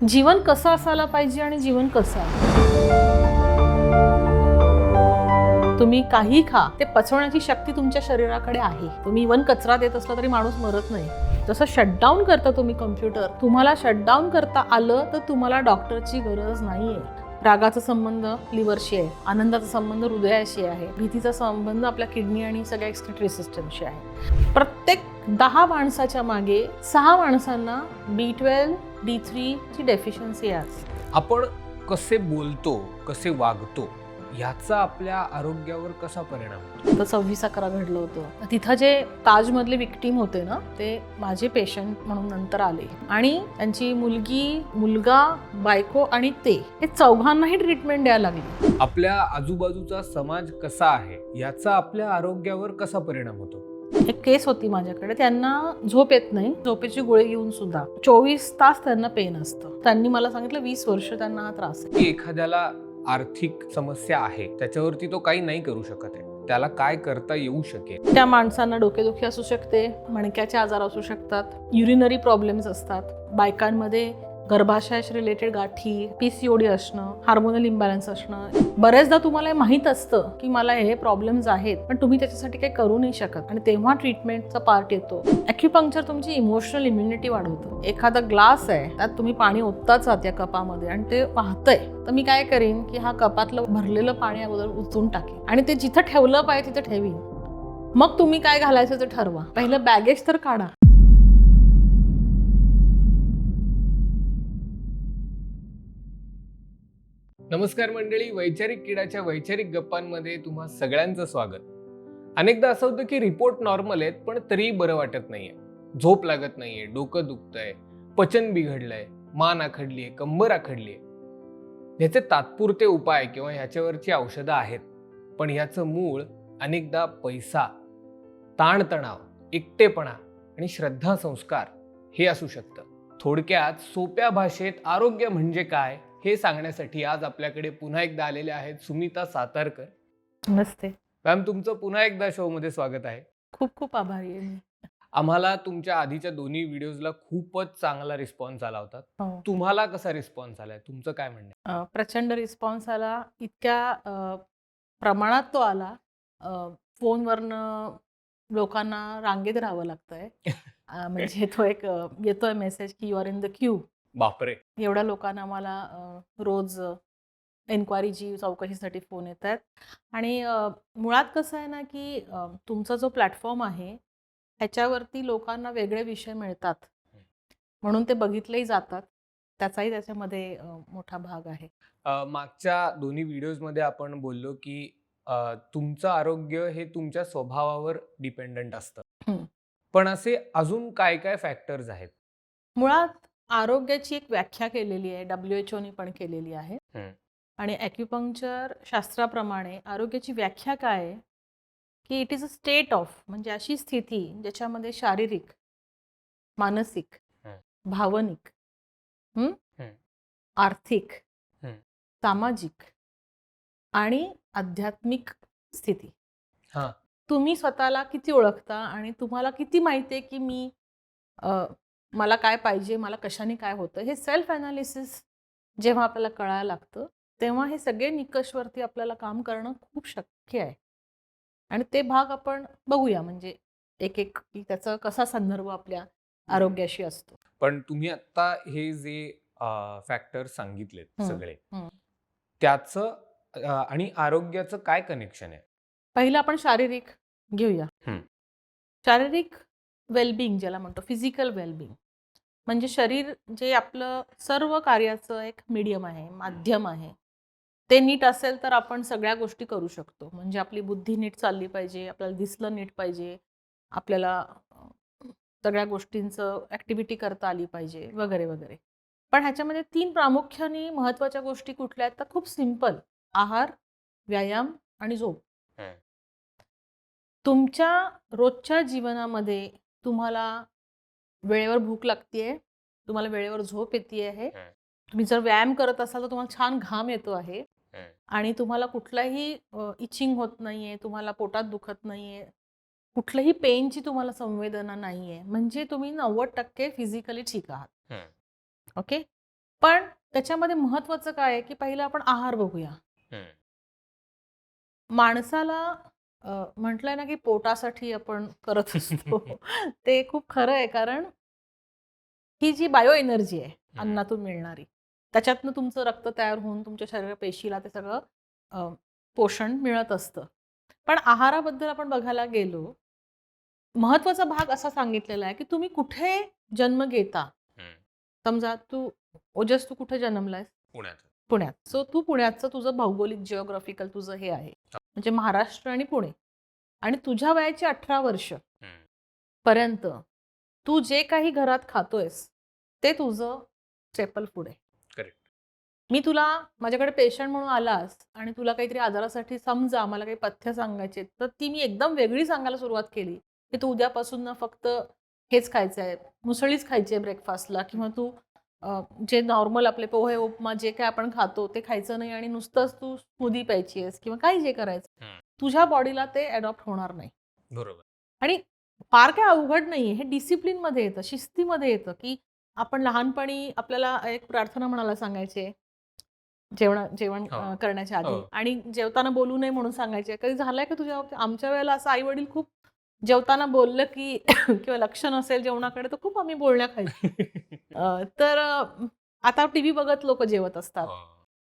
जीवन कसं असायला पाहिजे आणि जीवन कसं आहे. तुम्ही काही खा, ते पचवण्याची शक्ती तुमच्या शरीराकडे आहे. तुम्ही इव्हन कचरा देत असला तरी माणूस मरत नाही. जसं शटडाऊन करता तुम्ही कम्प्युटर, तुम्हाला शटडाऊन करता आलं तर तुम्हाला डॉक्टरची गरज नाहीये. रागाचा संबंध लिव्हरशी आहे, आनंदाचा संबंध हृदयाशी आहे, भीतीचा संबंध आपल्या किडनी आणि सगळ्या एक्सक्रिटरी सिस्टमशी आहे. प्रत्येक 10 माणसाच्या मागे 6 माणसांना B12, D3 ची डेफिशियन्सी आहे. आपण कसे बोलतो, कसे वागतो याचा आपल्या आरोग्यावर कसा परिणाम होतो? तर 26/11 घडलं होतं. तिथं जे ताजमधले विक्टीम होते ना, ते माझे पेशंट म्हणून नंतर आले आणि त्यांची मुलगी, मुलगा, बायको आणि ते हे चौघांनाही ट्रीटमेंट द्यायला लागली. आपल्या आजूबाजूचा समाज कसा आहे याचा आपल्या आरोग्यावर कसा परिणाम होतो? एक केस होती माझ्याकडे, त्यांना झोप येत नाही, झोपेची गोळी घेऊन सुद्धा 24 तास त्यांना पेन असतं. त्यांनी मला सांगितलं 20 वर्ष त्यांना हा त्रास आहे. की एखाद्याला आर्थिक समस्या आहे, त्याच्यावरती तो काही नाही करू शकत आहे, त्याला काय करता येऊ शकेल? त्या माणसांना डोकेदुखी असू शकते, मणक्याचे आजार असू शकतात, युरिनरी प्रॉब्लेम्स असतात, बायकांमध्ये गर्भाशयाशी रिलेटेड गाठी, PCOD असणं, हार्मोनल इम्बॅलन्स असणं. बरेचदा तुम्हाला माहीत असतं की मला हे प्रॉब्लेम्स आहेत, पण तुम्ही त्याच्यासाठी काही करू नाही शकत आणि तेव्हा ट्रीटमेंटचा पार्ट येतो. ॲक्युपंक्चर तुमची इमोशनल इम्युनिटी वाढवतं. एखादा ग्लास आहे, त्यात तुम्ही पाणी ओतताच आहात या कपामध्ये आणि ते वाहतंय, तर मी काय करीन की हा कपातलं भरलेलं पाणी अगोदर उचलून टाकेन आणि ते जिथं ठेवलं पाहिजे तिथं ठेवीन. मग तुम्ही काय घालायचं ते ठरवा. पहिलं बॅगेज तर काढा. नमस्कार मंडळी, वैचारिक किडाच्या वैचारिक गप्पांमध्ये तुम्हा सगळ्यांचं स्वागत. अनेकदा असं होतं की रिपोर्ट नॉर्मल आहेत, पण तरीही बरं वाटत नाहीये. झोप लागत नाहीये, डोकं दुखतंय, पचन बिघडलंय, मान आखडलीये, कंबर आखडलीये. ह्याचे तात्पुरते उपाय किंवा ह्याच्यावरची औषधं आहेत, पण ह्याचं मूळ अनेकदा पैसा, ताणतणाव, एकटेपणा आणि श्रद्धा संस्कार हे असू शकतं. थोडक्यात सोप्या भाषेत आरोग्य म्हणजे काय हे सांगण्यासाठी आज आपल्याकडे पुन्हा एकदा आलेले आहेत सुमिता सातारकर. नसते. मॅम, तुमचं पुन्हा एकदा शो मध्ये स्वागत आहे. खूप खूप आभारी आहे मी. आम्हाला तुमच्या आधीच्या दोन्ही व्हिडिओजला खूपच चांगला रिस्पॉन्स आला होता. हो. तुम्हाला कसा रिस्पॉन्स आलाय? तुमचं काय म्हणणं आहे? प्रचंड रिस्पॉन्स आला. इतक्या प्रमाणात तो आला. फोनवरनं लोकांना रांगेत राहावं लागतंय. म्हणजे तो एक येतोय मेसेज की you are in the Q. बापरे. एवढ्या लोकांना आम्हाला रोज एन्क्वायरीची चौकशीसाठी फोन येत आहेत. आणि मुळात कसं आहे ना की तुमचा जो प्लॅटफॉर्म आहे ह्याच्यावरती लोकांना वेगळे विषय मिळतात, म्हणून ते बघितलेही जातात. त्याचाही त्याच्यामध्ये मोठा भाग आहे. मागच्या दोन्ही व्हिडिओज मध्ये आपण बोललो की तुमचं आरोग्य हे तुमच्या स्वभावावर डिपेंडंट असतं. हं. पण असे अजून काय काय फॅक्टर्स आहेत? मुळात आरोग्याची एक व्याख्या केलेली आहे, WHO पण केलेली आहे. आणि ॲक्युपंक्चर शास्त्राप्रमाणे आरोग्याची व्याख्या काय आहे की it is a state of, म्हणजे अशी स्थिती ज्याच्यामध्ये शारीरिक, मानसिक, भावनिक, आर्थिक, सामाजिक आणि आध्यात्मिक स्थिती. हां. तुम्ही स्वतःला किती ओळखता आणि तुम्हाला किती माहिती आहे की मी मला काय पाहिजे, मला कशाने काय होतं, हे सेल्फ ॲनालिसिस जेव्हा आपल्याला कळायला लागतं तेव्हा हे सगळे निकषवरती आपल्याला काम करणं खूप शक्य आहे. आणि ते भाग आपण बघूया, म्हणजे एक एक की त्याचा कसा संदर्भ आपल्या आरोग्याशी असतो. पण तुम्ही आता हे जे फॅक्टर सांगितलेत सगळे, हं. त्याचं आणि आरोग्याचं काय कनेक्शन आहे? पहिलं आपण शारीरिक घेऊया. हं. शारीरिक वेलबिंग ज्याला म्हणतो, फिजिकल वेलबिंग, म्हणजे शरीर जे आपलं सर्व कार्याचं एक मीडियम आहे, माध्यम आहे. ते नीट असेल तर आपण सगळ्या गोष्टी करू शकतो. म्हणजे आपली बुद्धी नीट चालली पाहिजे, आपल्याला दिसलं नीट पाहिजे, आपल्याला सगळ्या गोष्टींचं ॲक्टिव्हिटी करता आली पाहिजे वगैरे वगैरे. पण ह्याच्यामध्ये 3 प्रामुख्याने महत्त्वाच्या गोष्टी कुठल्या आहेत तर खूप सिंपल: आहार, व्यायाम आणि झोप. तुमच्या रोजच्या जीवनामध्ये तुम्हाला वेळेवर भूक लागतेय, तुम्हाला वेळेवर झोप येते आहे, तुम्ही जर व्यायाम करत असाल तर तुम्हाला छान घाम येतो आहे आणि तुम्हाला कुठलाही इचिंग होत नाहीये, तुम्हाला पोटात दुखत नाहीये, कुठल्याही पेनची तुम्हाला संवेदना नाहीये, म्हणजे तुम्ही 90% फिजिकली ठीक आहात. ओके. पण त्याच्यामध्ये महत्वाचं काय आहे की पहिलं आपण आहार बघूया. माणसाला म्हटलंय ना की पोटासाठी आपण करत असतो. ते खूप खरं आहे, कारण ही जी बायो एनर्जी आहे अन्नातून मिळणारी, त्याच्यातनं तुमचं रक्त तयार होऊन तुमच्या शरीर पेशीला ते सगळं अ, पोषण मिळत असतं. पण आहाराबद्दल आपण बघायला गेलो, महत्वाचा भाग असा सांगितलेला आहे की तुम्ही कुठे जन्म घेता. समजा तू कुठे जन्मलायस? पुण्यात. पुण्यात. सो तू पुण्याचं तुझं भौगोलिक जिओग्राफिकल तुझं हे आहे, म्हणजे महाराष्ट्र आणि पुणे. आणि तुझ्या वयाची 18 वर्ष पर्यंत तू जे काही घरात खातोयस ते तुझं स्टेपल फूड आहे. करेक्ट. मी तुला माझ्याकडे पेशंट म्हणून आलास आणि तुला काहीतरी आजारासाठी समजा मला काही पथ्य सांगायचे, तर ती मी एकदम वेगळी सांगायला सुरुवात केली की तू उद्यापासून ना फक्त हेच खायचं आहे, मुसळीच खायची आहे ब्रेकफास्टला, किंवा तू जे नॉर्मल आपले पोहे उपमा जे काय आपण खातो ते खायचं नाही आणि नुसतंच तू स्मूदी प्यायची आहेस किंवा काही जे करायचं, तुझ्या बॉडीला ते अडॉप्ट होणार नाही. बरोबर. आणि फार काय अवघड नाहीये, हे डिसिप्लिनमध्ये येतं, शिस्तीमध्ये येतं. की आपण लहानपणी आपल्याला एक प्रार्थना म्हणायला सांगायचे जेवण हो. करण्याच्या आधी, हो. आणि जेवताना बोलू नये म्हणून सांगायचे. कधी झालंय का तुझ्या बाबतीत? आमच्या वेळेला असं आई वडील खूप जेवताना बोललं की किंवा लक्ष नसेल जेवणाकडे तर खूप आम्ही बोलण्या खायचो. तर आता टीव्ही बघत लोक जेवत असतात.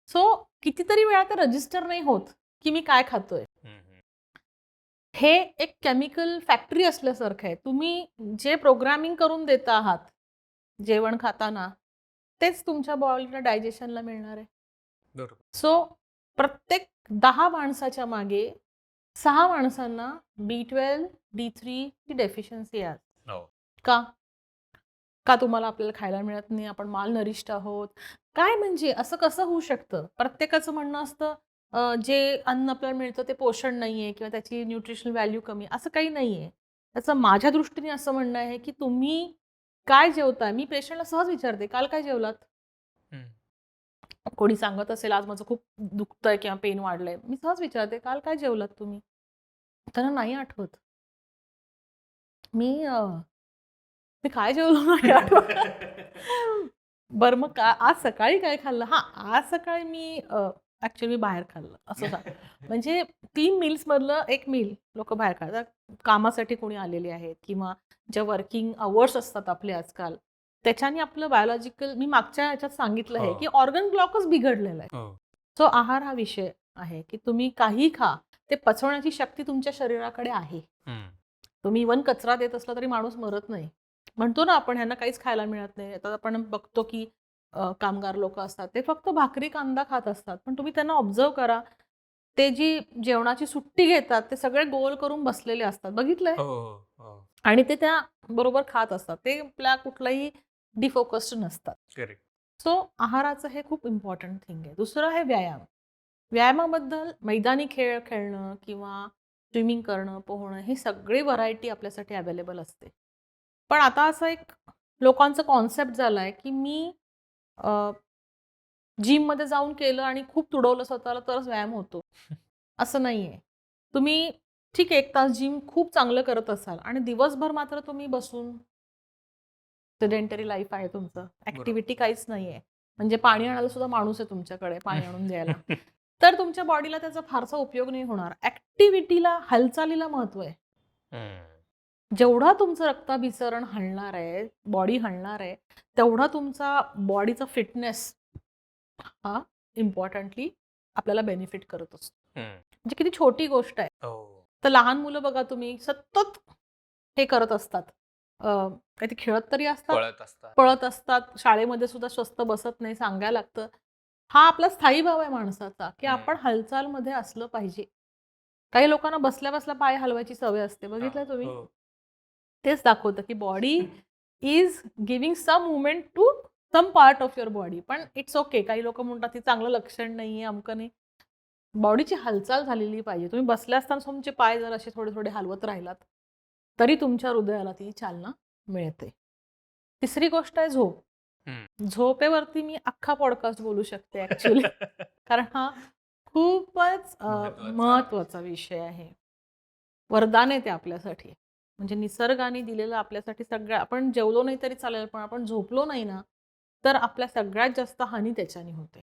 सो कितीतरी वेळा ते रजिस्टर नाही होत की मी काय खातोय. हे एक केमिकल फॅक्टरी असल्यासारखं आहे. तुम्ही जे प्रोग्रामिंग करून देता आहात जेवण खाताना, तेच तुमच्या बॉडीला डायजेशनला मिळणार आहे. बरोबर. सो प्रत्येक 10 माणसाच्या मागे 6 माणसांना B12, D3 ची डेफिशियन्सी आहे. हो. का? का तुम्हाला आपल्याला खायला मिळत नाही, आपण मालनरिष्ट आहोत? काय म्हणजे असं कसं होऊ शकतं? प्रत्येकाचं म्हणणं असतं जे अन्न आपल्याला मिळतं ते पोषण नाहीये किंवा त्याची न्यूट्रिशनल व्हॅल्यू कमी, असं काही नाहीये. त्याचं माझ्या दृष्टीने असं म्हणणं आहे की तुम्ही काय जेवताय? मी पेशंटला सहज विचारते, "काल काय जेवलात?" कोणी सांगत असेल, "आज माझं खूप दुखतंय किंवा पेन वाढलंय." मी सहज विचारते, "काल काय जेवलात तुम्ही?" त्यांना नाही आठवत. मी मी काय जेवलो नाही आठवत. बरं मग आज सकाळी काय खाल्लं? हां, आज सकाळी मी ॲक्चुअली बाहेर खाल्लं असं सांग. म्हणजे 3 मील्समधलं 1 मील लोकं बाहेर खातात. कामासाठी कोणी आलेले आहेत किंवा ज्या वर्किंग अवर्स असतात आपले आजकाल, त्याच्याने आपलं बायोलॉजिकल, मी मागच्या ह्याच्यात सांगितलं आहे की ऑर्गन क्लॉकच बिघडलेला आहे. सो आहार हा विषय आहे की तुम्ही काही खा, ते पचवण्याची शक्ती तुमच्या शरीराकडे आहे. तुम्ही इव्हन कचरा देत असला तरी माणूस मरत नाही. म्हणतो ना आपण ह्यांना काहीच खायला मिळत नाही. आता आपण बघतो की कामगार लोक असतात ते फक्त भाकरी कांदा खात असतात. पण तुम्ही त्यांना ऑब्झर्व्ह करा. ते जी जेवणाची सुट्टी घेतात ते सगळे गोल करून बसलेले असतात. बघितलंय? आणि ते त्या बरोबर खात असतात. ते आपल्या कुठलाही डिफोकस्ड नसतात. करेक्ट. सो आहाराचं हे खूप इम्पॉर्टंट थिंग आहे. दुसरं आहे व्यायाम. व्यायामाबद्दल मैदानी खेळ खेळणं किंवा स्विमिंग करणं, पोहणं, ही सगळी व्हरायटी आपल्यासाठी अवेलेबल असते. पण आता असं एक लोकांचा कॉन्सेप्ट झालाय की मी जिममध्ये जाऊन केलं आणि खूप तुडवलं स्वतःला तरच व्यायाम होतो. असं नाहीये. तुम्ही ठीक आहे 1 तास जिम खूप चांगलं करत असाल आणि दिवसभर मात्र तुम्ही बसून सेडेंटरी लाईफ आहे तुमचं. ॲक्टिव्हिटी काहीच नाहीये. म्हणजे पाणी आणायला सुद्धा माणूस आहे तुमच्याकडे पाणी आणून द्यायला. तर तुमच्या बॉडीला त्याचा फारसा उपयोग नाही होणार. ॲक्टिव्हिटीला, हालचालीला महत्त्व आहे. जेवढा तुमचं रक्ताभिसरण हलणार आहे, बॉडी हलणार आहे, तेवढा तुमचा बॉडीचा फिटनेस हा इम्पॉर्टंटली आपल्याला बेनिफिट करत असतो. म्हणजे किती छोटी गोष्ट आहे. तर लहान मुलं बघा तुम्ही सतत हे करत असतात. काहीतरी खेळत तरी असतात, पळत असतात. शाळेमध्ये सुद्धा स्वस्त बसत नाही, सांगायला लागतं. हा आपला स्थायी भाव आहे माणसाचा, की आपण हालचालमध्ये असलं पाहिजे. काही लोकांना बसल्या बसल्या पाय हलवायची सवय असते. बघितलं तुम्ही? तेच दाखवतं की body is giving some movement to some part of your body. पण इट्स ओके. काही लोक म्हणतात ती चांगलं लक्षण नाहीये, अमकं नाही. बॉडीची हालचाल झालेली पाहिजे. तुम्ही बसल्या असताना तुमचे पाय जर असे थोडे थोडे हलवत राहिलात तरी तुमच्या हृदयाला ती चालना मिळते. तिसरी गोष्ट आहे झोप. झोपेवरती मी अख्खा पॉडकास्ट बोलू शकते ऍक्च्युली. कारण हा खूपच महत्वाचा विषय आहे. वरदान आहे ते आपल्यासाठी. म्हणजे निसर्गाने दिलेलं आपल्यासाठी सगळं. आपण जेवलो नाही तरी चालेल, पण आपण झोपलो नाही ना, तर आपल्या सगळ्यात जास्त हानी त्याच्याने होते.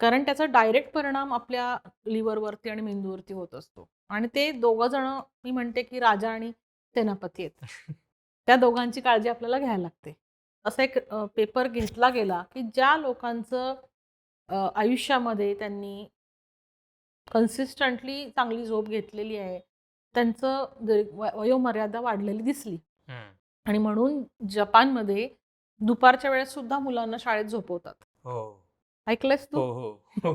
कारण त्याचा डायरेक्ट परिणाम आपल्या लिव्हरवरती आणि मेंदूवरती होत असतो. आणि ते दोघं जण, मी म्हणते की राजा आणि सेनापती आहेत. त्या दोघांची काळजी आपल्याला घ्यायला लागते. असा एक पेपर घेतला गेला की ज्या लोकांचं आयुष्यामध्ये त्यांनी कन्सिस्टंटली चांगली झोप घेतलेली आहे, त्यांचं वयोमर्यादा वाढलेली दिसली. आणि म्हणून जपानमध्ये दुपारच्या वेळेस सुद्धा मुलांना शाळेत झोपवतात. हो ऐकलंयस तू? हो हो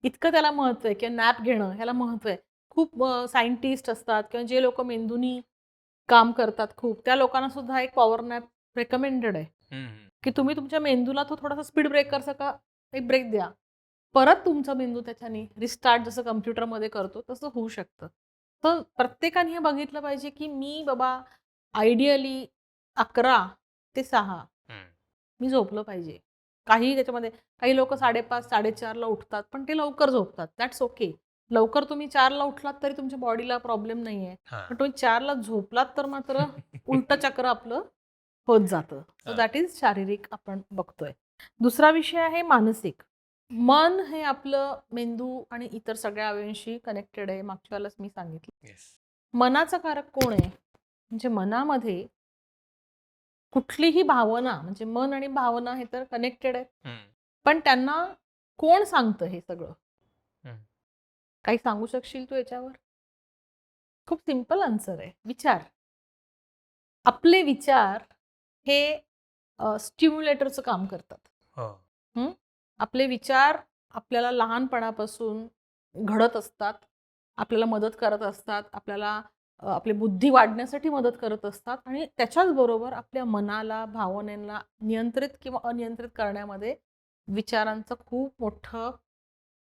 इतकं त्याला महत्व आहे किंवा नॅप घेणं ह्याला महत्व आहे. खूप सायंटिस्ट असतात किंवा जे लोक मेंदूनी काम करतात खूप, त्या लोकांना सुद्धा एक पॉवर नॅप रेकमेंडेड आहे की तुम्ही तुमच्या मेंदूला तो थोडासा स्पीड ब्रेकर सारखा एक ब्रेक द्या. परत तुमचा मेंदू त्याच्याने रिस्टार्ट जसं कम्प्युटरमध्ये करतो तसं होऊ शकतं. तर प्रत्येकाने हे बघितलं पाहिजे की मी बाबा आयडियली 11 ते 6 मी झोपलं पाहिजे. काही त्याच्यामध्ये काही लोक 5:30 4:30ला उठतात, पण ते लवकर झोपतात. That's okay. लवकर तुम्ही 4ला उठलात तरी तुमच्या बॉडीला प्रॉब्लेम नाहीये. पण तुम्ही 4ला झोपलात तर मात्र उलटं चक्र आपलं होत जातं. सो दॅट इज शारीरिक आपण बघतोय. दुसरा विषय आहे मानसिक. मन हे आपलं मेंदू आणि इतर सगळ्या अवयवांशी कनेक्टेड आहे. मागच्या वेळेलाच मी सांगितलं. मनाचा कारक कोण आहे? म्हणजे मनामध्ये कुठलीही भावना, म्हणजे मन आणि भावना हे तर कनेक्टेड आहेत, पण त्यांना कोण सांगतं हे सगळं? काही सांगू शकशील तू याच्यावर? खूप सिंपल आन्सर आहे. विचार. आपले विचार हे स्टिम्युलेटरचं काम करतात. आपले विचार आपल्याला लहानपणापासून घडत असतात, आपल्याला मदत करत असतात, आपल्याला आपली बुद्धी वाढण्यासाठी मदत करत असतात आणि त्याच्याच बरोबर आपल्या मनाला, भावनेला नियंत्रित किंवा अनियंत्रित करण्यामध्ये विचारांचं खूप मोठं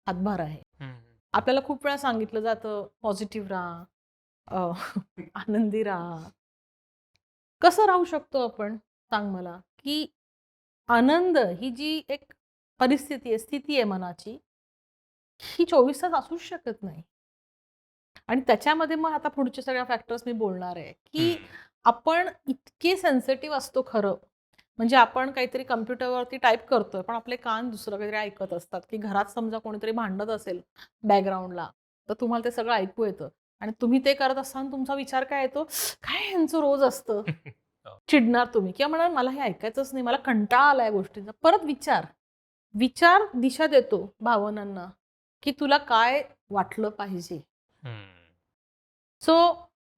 हातभार आहे. आपल्याला खूप वेळा सांगितलं जातं पॉझिटिव्ह राहा, आनंदी राहा. कसं राहू शकतो आपण? सांग मला. की आनंद ही जी एक परिस्थिती आहे, स्थिती आहे मनाची, ही 24 तास असूच शकत नाही. आणि त्याच्यामध्ये मग आता पुढच्या सगळ्या फॅक्टर्स मी बोलणार आहे की आपण इतके सेन्सिटिव्ह असतो खरं. म्हणजे आपण काहीतरी कम्प्युटरवरती टाईप करतोय, पण आपले कान दुसरं काहीतरी ऐकत असतात. की घरात समजा कोणीतरी भांडत असेल बॅकग्राऊंडला, तर तुम्हाला ते सगळं ऐकू येतं आणि तुम्ही ते करत असताना तुमचा विचार काय येतो, काय ह्यांचं रोज असतं. चिडणार तुम्ही किंवा म्हणाल मला हे ऐकायचंच नाही, मला कंटाळा आलाय गोष्टींचा. परत विचार विचार दिशा देतो भावनांना की तुला काय वाटलं पाहिजे. सो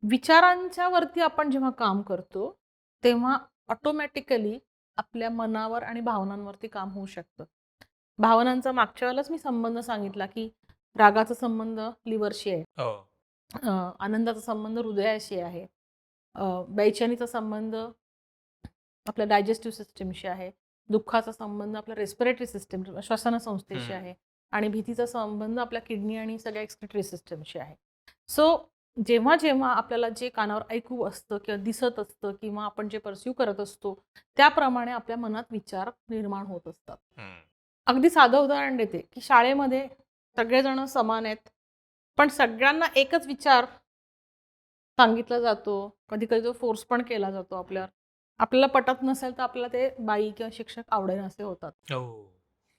विचारांच्या वरती आपण जेव्हा काम करतो तेव्हा ऑटोमॅटिकली आपल्या मनावर आणि भावनांवरती काम होऊ शकतं. भावनांचा मागच्या वेळेलाच मी संबंध सांगितला की रागाचा संबंध लिव्हरशी आहे, आनंदाचा संबंध हृदयाशी आहे, बेचैनीचा संबंध आपल्या डायजेस्टिव्ह सिस्टीमशी आहे, दुःखाचा संबंध आपल्या रेस्पिरेटरी सिस्टीम श्वसन संस्थेशी आहे आणि भीतीचा संबंध आपल्या किडनी आणि सगळ्या एक्सक्रिटरी सिस्टीमशी आहे. सो जेव्हा जेव्हा आपल्याला जे कानावर ऐकू असतं किंवा दिसत असतं किंवा आपण जे परस्यू करत असतो त्याप्रमाणे आपल्या मनात विचार निर्माण होत असतात. अगदी साधं उदाहरण देते की शाळेमध्ये सगळेजण समान आहेत, पण सगळ्यांना एकच विचार सांगितला जातो. कधी कधी तो फोर्स पण केला जातो आपल्यावर. आपल्याला पटत नसेल तर आपल्याला ते बाई किंवा शिक्षक आवडेनासे होतात.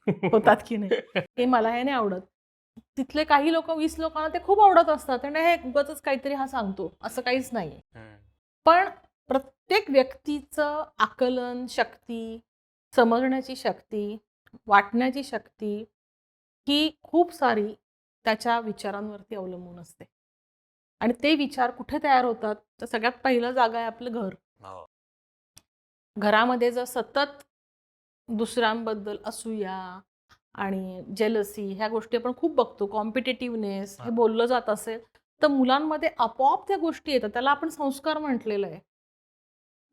होतात की नाही? हे मला हे नाही आवडत. तिथले काही लोक 20 लोकांना ते खूप आवडत असतात आणि हे उगाचच काहीतरी हा सांगतो, असं काहीच नाही. पण प्रत्येक व्यक्तीचं आकलन शक्ती, समजण्याची शक्ती, वाटण्याची शक्ती ही खूप सारी त्याच्या विचारांवरती अवलंबून असते. आणि ते विचार कुठे तयार होतात? तर सगळ्यात पहिलं जागा आहे आपलं घर. घरामध्ये जर सतत दुसऱ्यांबद्दल असूया आणि जेलसी ह्या गोष्टी आपण खूप बघतो, कॉम्पिटेटिव्हनेस हे बोललं जात असेल तर मुलांमध्ये आपोआप त्या गोष्टी येतात. त्याला आपण संस्कार म्हटलेलं आहे.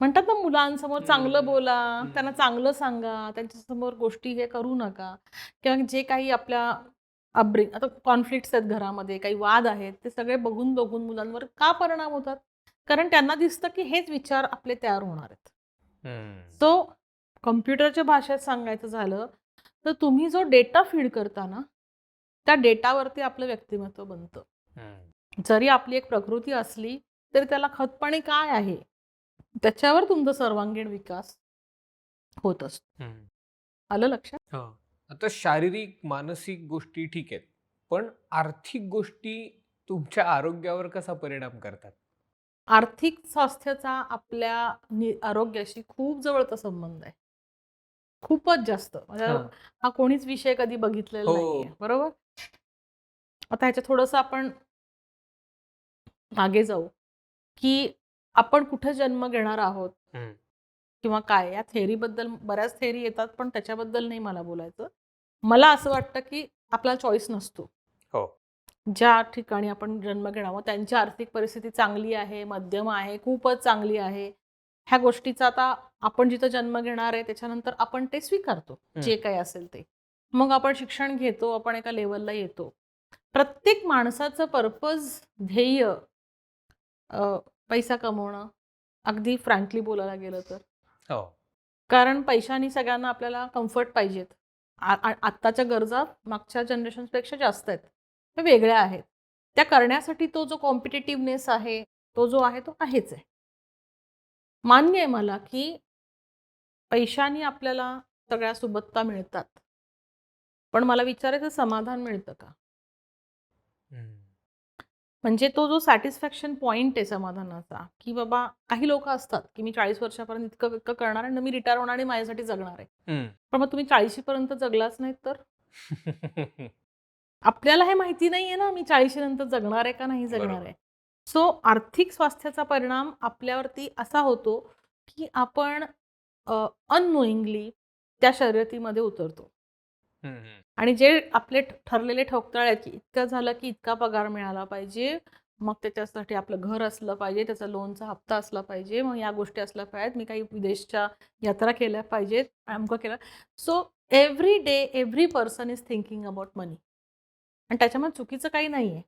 म्हणतात ना मुलांसमोर चांगलं बोला, त्यांना चांगलं सांगा, त्यांच्यासमोर गोष्टी हे करू नका किंवा जे काही आपल्या आता कॉन्फ्लिक्ट्स आहेत घरामध्ये, काही वाद आहेत, ते सगळे बघून बघून मुलांवर का परिणाम होतात? कारण त्यांना दिसतं की हेच विचार आपले तयार होणार आहेत. सो कम्प्युटरच्या भाषेत सांगायचं झालं तर तुम्ही जो डेटा फीड करता ना, त्या डेटावरती आपलं व्यक्तिमत्व बनतं. जरी आपली एक प्रकृती असली तरी त्याला खतपाणी काय आहे त्याच्यावर तुमचा सर्वांगीण विकास होत असतो. आलं लक्षात? आता शारीरिक मानसिक गोष्टी ठीक आहेत, पण आर्थिक गोष्टी तुमच्या आरोग्यावर कसा परिणाम करतात? आर्थिक स्वास्थ्याचा आपल्या आरोग्याशी खूप जवळचा संबंध आहे. खूपच जास्त. म्हणजे हां. हा कोणीच विषय कधी बघितलेला हो. नाहीये. बरोबर? आता ह्याच्यात थोडंसं आपण मागे जाऊ, की आपण कुठे जन्म घेणार आहोत हं. किंवा काय? या थेअरीबद्दल बऱ्याच थेअरी येतात, पण त्याच्याबद्दल नाही मला बोलायचं. मला असं वाटतं, की आपला चॉईस नसतो. हो. ज्या ठिकाणी आपण जन्म घेणार आहोत, त्यांची आर्थिक परिस्थिती चांगली आहे, मध्यम आहे, खूपच चांगली आहे. ह्या गोष्टीचा आता आपण जिथं जन्म घेणार आहे, त्याच्यानंतर आपण ते स्वीकारतो, हं. जे काही असेल ते. मग आपण शिक्षण घेतो, आपण एका लेव्हलला येतो. प्रत्येक माणसाचं पर्पज, ध्येय पैसा कमवणं, अगदी फ्रँकली बोलायला गेलं तर. हो. कारण पैशाने सगळ्यांना आपल्याला कम्फर्ट पाहिजेत. आत्ताच्या गरजा मागच्या जनरेशन्सपेक्षा जास्त आहेत. त्या वेगळ्या आहेत. त्या करण्यासाठी तो जो कॉम्पिटिटिव्हनेस आहे, तो जो आहे तो आहेच आहे. मान्य आहे मला, की पैशाने आपल्याला सगळ्या सुबत्ता मिळतात. पण मला विचारायचं समाधान मिळतं का? हं. म्हणजे तो जो सॅटिस्फॅक्शन पॉइंट आहे समाधानाचा, की बाबा काही लोकं असतात, की मी 40 वर्षापर्यंत इतकं-इतकं करणार आहे आणि मी रिटायर होणार आणि माझ्यासाठी जगणार आहे. हं. पण मग तुम्ही 40 पर्यंत जगलाच नाहीत तर? आपल्याला हे माहिती नाहीये ना, मी 40 नंतर जगणार आहे का नाही जगणार बरोबर. आहे. सो आर्थिक स्वास्थ्याचा परिणाम आपल्यावरती असा होतो, की आपण अननोइंगली त्या शर्यतीमध्ये उतरतो. हं, हं. आणि जे आपले ठरलेले ठोकताळे, की इतकं झालं की इतका पगार मिळाला पाहिजे. मग त्याच्यासाठी आपलं घर असलं पाहिजे, त्याचा लोनचा हप्ता असला पाहिजे, मग या गोष्टी असल्या पाहिजेत. मी काही विदेशच्या यात्रा केल्या पाहिजेत, अमकं केलं. So every day, every person is thinking about money. आणि त्याच्यामध्ये चुकीचं काही नाहीये.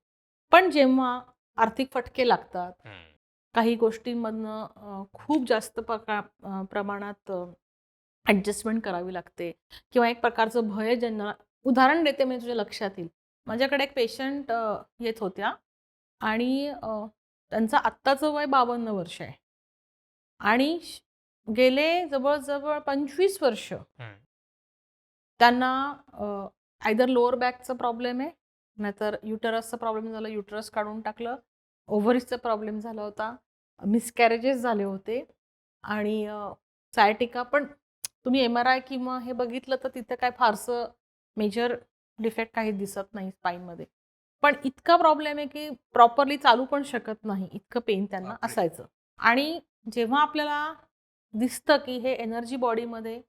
पण जेव्हा आर्थिक फटके लागतात, हं. काही गोष्टींमधनं खूप जास्त प्रमाणात ॲडजस्टमेंट करावी लागते किंवा एक प्रकारचं भय ज्यांना उदाहरण देते मी तुझ्या लक्षात येईल. माझ्याकडे एक पेशंट येत होत्या आणि त्यांचं आत्ताचं वय 52 वर्ष आहे आणि गेले जवळ-जवळ 25 वर्ष हं. त्यांना आयदर लोअर बॅकचा प्रॉब्लेम आहे, नाहीतर युटरसचा प्रॉब्लेम झाला, युटरस काढून टाकलं. ओव्हरीजचा प्रॉब्लेम झाला होता. मिसकॅरेजेस झाले होते आणि सायटिका पण तुम्ही एम-आर-आय किंवा हे बघितलं तर तिथं काय फारसं मेजर डिफेक्ट काही दिसत नाही स्पाईनमध्ये. पण इतका प्रॉब्लेम आहे की प्रॉपरली चालू पण शकत नाही, इतकं पेन त्यांना बापरे! असायचं. आणि जेव्हा आपल्याला दिसतं की हे एनर्जी बॉडीमध्ये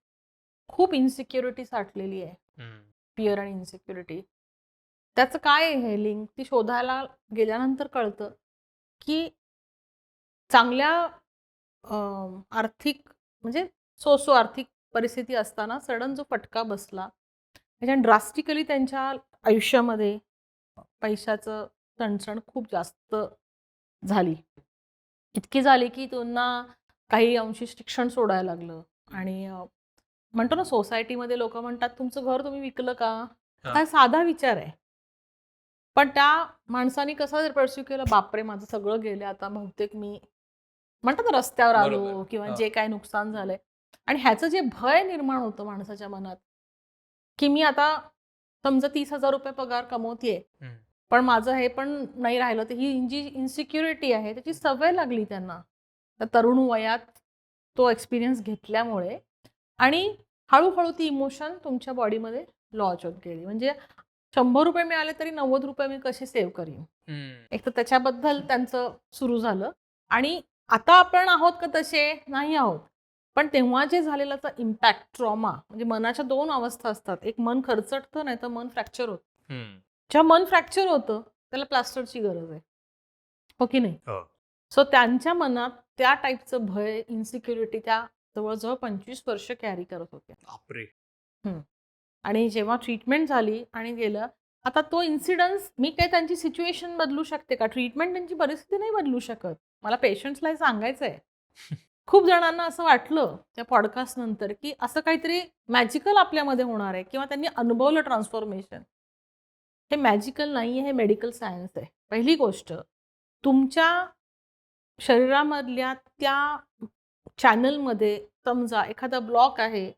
खूप इन्सिक्युरिटी साठलेली आहे. हं. फिअर आणि इन्सिक्युरिटी. त्याचं काय आहे हे लिंक? ती शोधायला गेल्यानंतर कळतं, की चांगल्या आर्थिक म्हणजे सो आर्थिक परिस्थिती असताना सडन जो फटका बसला, त्याच्याने ड्रास्टिकली त्यांच्या आयुष्यामध्ये पैशाचं चणचण खूप जास्त झाली. इतकी झाली, की त्यांना काही अंशी शिक्षण सोडायला लागलं आणि म्हणतो ना सोसायटीमध्ये लोकं म्हणतात, "तुमचं घर तुम्ही विकलं का?" हां. हा साधा विचार आहे. पण त्या माणसाने कसं पर्स्यू केलं, "बापरे! माझं सगळं गेलं आता बहुतेक मी" म्हणतात ना रस्त्यावर बरोबर. आलो किंवा हां. जे काही नुकसान झालंय आणि ह्याचं जे भय निर्माण होतं माणसाच्या मनात, की मी आता समजा ₹30,000 पगार कमवतेय, हं. पण माझं हे पण नाही राहिलं, तर ही जी इन्सिक्युरिटी आहे त्याची सवय लागली त्यांना. त्या तरुण वयात तो एक्सपिरियन्स घेतल्यामुळे आणि हळू ती इमोशन तुमच्या बॉडीमध्ये लॉज होत गेली. म्हणजे ₹100 मिळाले तरी ₹90 मी कसे सेव्ह करीन? हं. एक तर त्याच्याबद्दल त्यांचं सुरू झालं आणि आता आपण आहोत का तसे? नाही आहोत. पण तेव्हा जे झालेलाचा इम्पॅक्ट, ट्रॉमा म्हणजे मनाच्या 2 अवस्था असतात. एक मन खरचटतं, नाहीतर मन फ्रॅक्चर होतं. हं. जेव्हा मन फ्रॅक्चर होतं, त्याला प्लास्टरची गरज आहे. हो की नाही? हो. सो त्यांच्या मनात त्या टाइपचं भय, इन्सिक्युरिटी त्या जवळ-जवळ 25 वर्ष कॅरी करत होत्या. बापरे! हं. आणि जेव्हा ट्रीटमेंट झाली आणि गेलं, आता तो इन्सिडन्स मी काही त्यांची सिच्युएशन बदलू शकते का? ट्रीटमेंट त्यांची परिस्थिती नाही बदलू शकत. मला पेशंट्सला हे सांगायचंय. खूप जणांना असं वाटलं त्या पॉडकास्ट नंतर, की असं काहीतरी मॅजिकल आपल्यामध्ये होणार आहे किंवा त्यांनी अनुभवलं ट्रान्सफॉर्मेशन. हे मॅजिकल नाहीये, हे मेडिकल सायन्स आहे. पहिली गोष्ट, तुमच्या शरीरामधल्या त्या चॅनलमध्ये समजा एखादा ब्लॉक आहे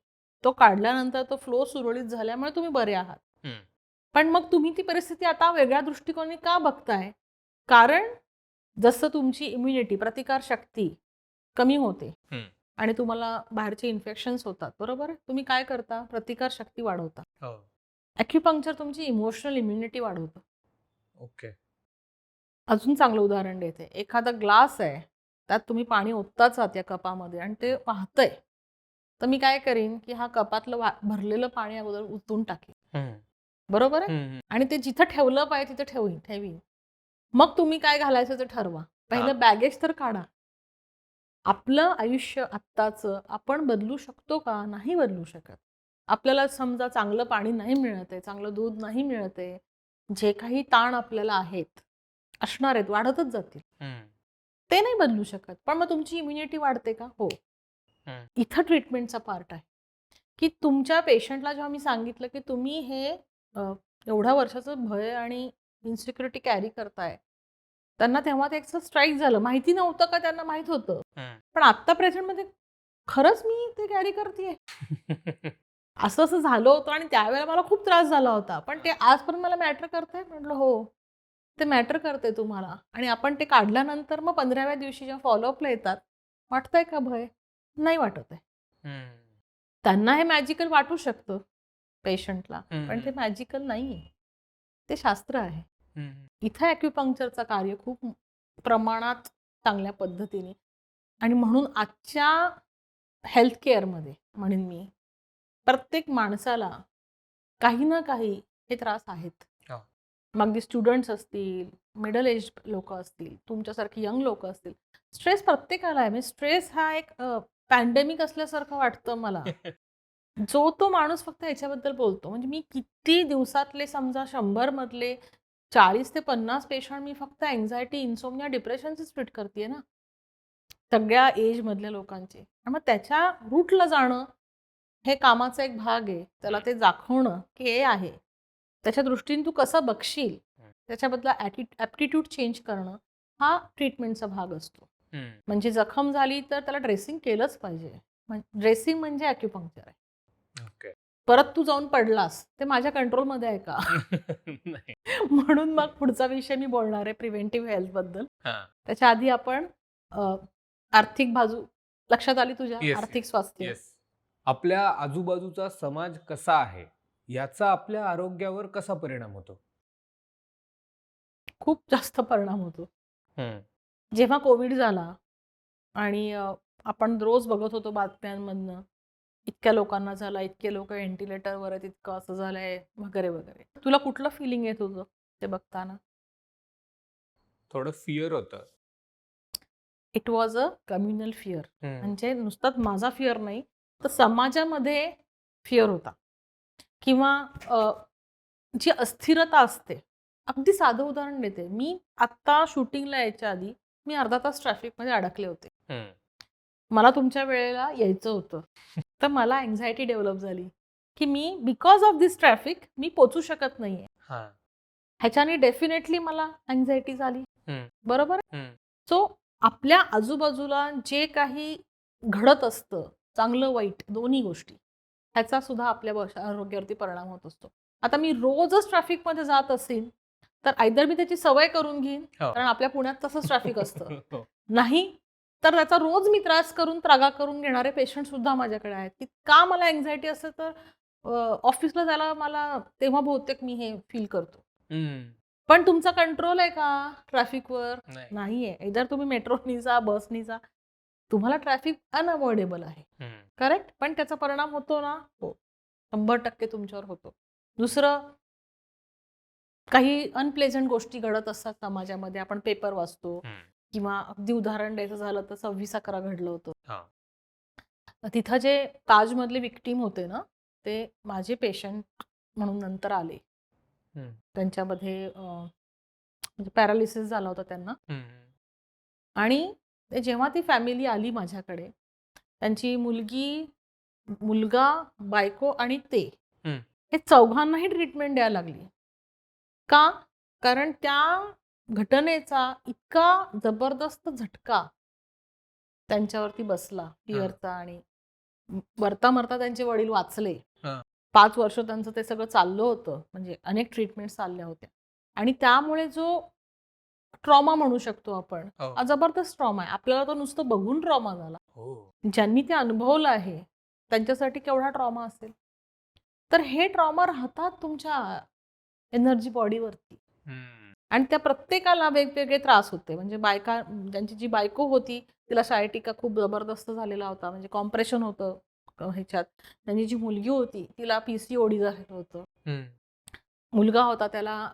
तो काढल्यानंतर तो फ्लो सुरळीत झाल्यामुळे तुम्ही बरे आहात. हम्म. पण मग तुम्ही ती परिस्थिती आता वेगळ्या दृष्टिकोनाने का बघताय? कारण जसं तुमची इम्युनिटी, प्रतिकारशक्ती कमी होते हम्म. आणि तुम्हाला बाहेरचे इन्फेक्शन्स होतात, बरोबर? तुम्ही काय करता? प्रतिकारशक्ती वाढवता. हो. ॲक्युपंक्चर तुमची इमोशनल इम्युनिटी वाढवतं. ओके. अजून चांगलं उदाहरण देते. एखादा ग्लास आहे, त्यात तुम्ही पाणी ओतताच आहात या कपामध्ये आणि ते वाहतंय. तर मी काय करीन, की हा कपातलं भरलेलं पाणी अगोदर ओतून टाकेन. हम्म. बरोबर आहे? हम्म. आणि ते जिथं ठेवलं पाहिजे तिथं ठेवीन. मग तुम्ही काय घालायचं ते ठरवा. पहिलं बॅगेज तर काढा. आपलं आयुष्य आत्ताचं आपण बदलू शकतो का? नाही बदलू शकत. आपल्याला समजा चांगलं पाणी नाही मिळत आहे, चांगलं दूध नाही मिळत आहे, जे काही ताण आपल्याला आहेत, असणार आहेत, वाढतच जातील. हम्म. ते नाही बदलू शकत. पण मग तुमची इम्युनिटी वाढते का? हो. हम्म. इथं ट्रीटमेंटचा पार्ट आहे, की तुमच्या पेशंटला जेव्हा मी सांगितलं, की तुम्ही हे एवढ्या वर्षाचं भय आणि इन्सिक्युरिटी कॅरी करताय, त्यांना तेव्हा ते स्ट्राईक झालं. माहिती नव्हतं का त्यांना माहित होतं. पण आत्ता प्रेझेंटमध्ये खरंच मी ते कॅरी करतेय. असं झालं होतं आणि त्यावेळेला मला खूप त्रास झाला होता. पण ते आजपर्यंत मला मॅटर करतंय? म्हटलं हो. ते मॅटर करतंय तुम्हाला आणि आपण ते काढल्यानंतर मग 15व्या दिवशी जेव्हा फॉलोअपला येतात, वाटतंय का भय? नाही वाटत आहे. त्यांना हे मॅजिकल वाटू शकतं पेशंटला, पण ते मॅजिकल नाहीये. ते शास्त्र आहे. इथं ॲक्युपंक्चरचं कार्य खूप प्रमाणात चांगल्या पद्धतीने आणि म्हणून आजच्या हेल्थ केअरमध्ये म्हणेन मी, प्रत्येक माणसाला काही ना काही हे त्रास आहेत. हो. मग अगदी स्टुडंट्स असतील, मिडल एज लोकं असतील, तुमच्यासारखी यंग लोकं असतील. स्ट्रेस प्रत्येकाला आहे. म्हणजे स्ट्रेस हा एक पॅन्डेमिक असल्यासारखं वाटतं मला. जो तो माणूस फक्त ह्याच्याबद्दल बोलतो. म्हणजे मी किती दिवसातले समजा 100 मधले 40 ते 50 पेशंट मी फक्त अँक्झायटी, इन्सोम्निया, डिप्रेशनचेच ट्रीट करतेय ना. सगळ्या एजमधल्या लोकांचे. मग त्याच्या रूटला जाणं हे कामाचा एक भाग आहे. त्याला ते दाखवणं की हे आहे. त्याच्या दृष्टीने तू कसं बघशील, त्याच्याबद्दल ॲप्टिट्यूड चेंज करणं हा ट्रीटमेंटचा भाग असतो. म्हणजे जखम झाली तर त्याला ड्रेसिंग केलंच पाहिजे. ड्रेसिंग म्हणजे ॲक्युपंक्चर आहे. ओके. परत तू जाऊन पडलास, ते माझ्या कंट्रोलमध्ये आहे का? नाही. म्हणून मग पुढचा विषय मी बोलणार आहे प्रिव्हेंटिव्ह हेल्थबद्दल. हां. त्याच्या आधी आपण आर्थिक बाजू लक्षात आली तुझ्या? येस, आर्थिक स्वास्थ्य. येस. आपल्या आजूबाजूचा समाज कसा आहे याचा आपल्या आरोग्यावर कसा परिणाम होतो? खूप जास्त परिणाम होतो. जेव्हा कोविड झाला आणि आपण रोज बघत होतो बातम्यांमधनं, इतक्या लोकांना झाला, इतके लोक व्हेंटिलेटरवर आहेत, इतकं असं झालंय वगैरे वगैरे. तुला कुठलं फिलिंग येत होतं ते बघताना? थोडं फिअर होतं. It was a communal fear. म्हणजे नुसताच माझा फिअर नाही, तर समाजामध्ये फिअर होता किंवा जी अस्थिरता असते. अगदी साधं उदाहरण देते. मी आत्ता शूटिंगला यायच्या आधी मी अर्धा तास ट्रॅफिकमध्ये अडकले होते. मला तुमच्या वेळेला यायचं होतं. तर मला अँक्झायटी डेव्हलप झाली, की मी बिकॉज ऑफ दिस ट्रॅफिक मी पोहोचू शकत नाहीये. ह्याच्याने डेफिनेटली मला अँक्झायटी झाली. बरोबर? सो आपल्या आजूबाजूला जे काही घडत असतं, चांगलं वाईट दोन्ही गोष्टी, ह्याचा सुद्धा आपल्या आरोग्यावरती परिणाम होत असतो. आता मी रोजच ट्रॅफिकमध्ये जात असेल, तर आयदर मी त्याची सवय करून घेईन, कारण आपल्या पुण्यात तसंच ट्रॅफिक असतं. नाही तर त्याचा रोज मी त्रास करून त्रागा करून घेणारे पेशंट सुद्धा माझ्याकडे आहेत, की का मला अँक्झायटी असते तर ऑफिसला जायला मला तेव्हा बहुतेक मी हे फील करतो. पण तुमचा कंट्रोल आहे का ट्रॅफिकवर? नाहीये. इधर तुम्ही मेट्रोनी जा, बसनी जा. तुम्हाला ट्रॅफिक अनअवॉइडेबल आहे. करेक्ट? पण त्याचा परिणाम होतो ना? हो. 100% तुमच्यावर होतो. दुसरं, काही अनप्लेझंट गोष्टी घडत असतात समाजामध्ये. आपण पेपर वाचतो किंवा अगदी उदाहरण द्यायचं झालं तर 26/11 घडलं होतं. तिथं जे ताजमधले विक्टीम होते ना, ते माझे पेशंट म्हणून नंतर आले. त्यांच्यामध्ये म्हणजे पॅरालिसिस झाला होता त्यांना. आणि जेव्हा ती फॅमिली आली माझ्याकडे, त्यांची मुलगी, मुलगा, बायको आणि ते हे चौघांनाही ट्रीटमेंट द्यायला लागली. का? कारण त्या घटनेचा इतका जबरदस्त झटका त्यांच्यावरती बसला, फिअरचा आणि मरता मरता त्यांचे वडील वाचले. हा. 5 वर्ष त्यांचं ते सगळं चाललं होतं. म्हणजे अनेक ट्रीटमेंट चालल्या होत्या. आणि त्यामुळे जो ट्रॉमा म्हणू शकतो आपण, हो. हा जबरदस्त ट्रॉमा आहे. आपल्याला तो नुसतं बघून ट्रॉमा झाला. हो. ज्यांनी ते अनुभवलं आहे, त्यांच्यासाठी केवढा ट्रॉमा असेल. तर हे ट्रॉमा राहतात तुमच्या एनर्जी बॉडीवरती. हम्म. आणि त्या प्रत्येकाला वेगवेगळे त्रास होते. म्हणजे ज्यांची जी बायको होती, तिला sciatica खूप जबरदस्त झालेला होता. म्हणजे कॉम्प्रेशन होतं ह्याच्यात. त्यांची जी मुलगी होती, तिला PCOD झालेलं होतं. हम्म. मुलगा होता त्याला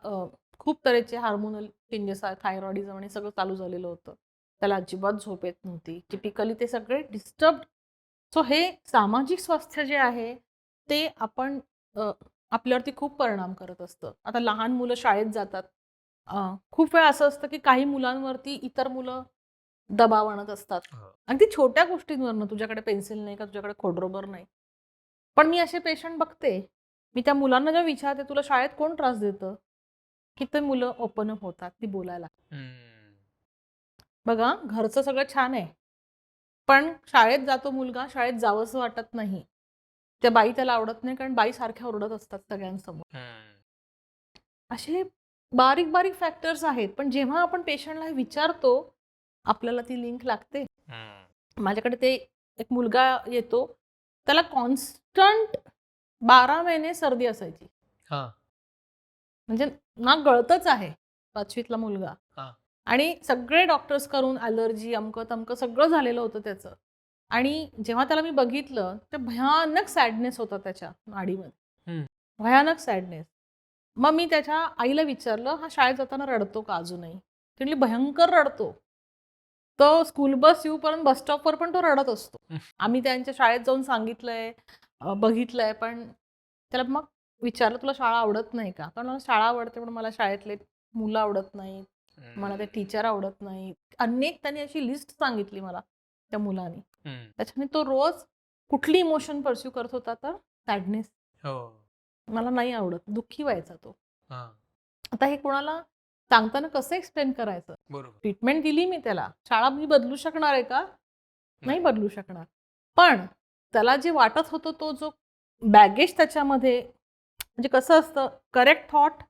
खूप तऱ्हेचे हार्मोनल चेंजेस, थायरॉइडिझम आणि सगळं चालू झालेलं होतं. त्याला अजिबात झोप येत नव्हती. टिपिकली ते सगळे डिस्टर्ब. सो हे सामाजिक स्वास्थ्य जे आहे ते आपण आपल्यावरती खूप परिणाम करत असतं. आता लहान मुलं शाळेत जातात. खूप वेळा असं असतं की काही मुलांवरती इतर मुलं दबाव आणत असतात. हो. अगदी छोट्या गोष्टींवरनं, तुझ्याकडे पेन्सिल नाही का, तुझ्याकडे खोडरबर नाही. पण मी असे पेशंट बघते, मी त्या मुलांना जेव्हा विचारते, तुला शाळेत कोण त्रास देतं? की ते मुलं ओपन अप होतात, ती बोलायला. हम्म. बघा, घरचं सगळं छान आहे. पण शाळेत जातो मुलगा, शाळेत जावंसं वाटत नाही. त्या बाई त्याला आवडत नाही, कारण बाई सारख्या ओरडत असतात सगळ्यांसमोर. हम्म. असे बारीक बारीक फॅक्टर्स आहेत. पण जेव्हा आपण पेशंटला विचारतो, आपल्याला ती लिंक लागते. हम्म. माझ्याकडे ते एक मुलगा येतो, त्याला कॉन्स्टंट 12 महिने सर्दी असायची. हा. म्हणजे ना गळतच आहे 5वीतला मुलगा. हा. आणि सगळे डॉक्टर्स करून ॲलर्जी, अमकं तमकं सगळं झालेलं होतं त्याचं. आणि जेव्हा त्याला मी बघितलं, तर भयानक सॅडनेस होता त्याच्या नाडीमध्ये. हम्म. भयानक सॅडनेस. मग मी त्याच्या आईला विचारलं, हा शाळेत जाताना रडतो का अजूनही? ती म्हणली, भयंकर रडतो. तो स्कूल बस येऊपर्यंत बस स्टॉपवर पण तो रडत असतो. आम्ही त्यांच्या शाळेत जाऊन सांगितलंय, बघितलंय, पण त्याला मग विचारलं, तुला शाळा आवडत नाही का? कारण मला शाळा आवडते, पण मला शाळेतले मुलं आवडत नाहीत. मला ते टीचर आवडत नाहीत. अनेक त्यांनी अशी लिस्ट सांगितली मला त्या मुलाने. हम्म. त्याच्याने तो रोज कुठली इमोशन पर्स्यू करत होता, तर सॅडनेस. हो. मला नाही आवडत, दुःखी व्हायचा तो. हा. आता हे कोणाला सांगताना कसं एक्सप्लेन करायचं? बरोबर. ट्रीटमेंट दिली मी त्याला. शाळा मी बदलू शकणार आहे का? नाही बदलू शकणार. पण त्याला जे वाटत होतं, तो जो बॅगेज त्याच्यामध्ये, म्हणजे कसं असतं, correct thought,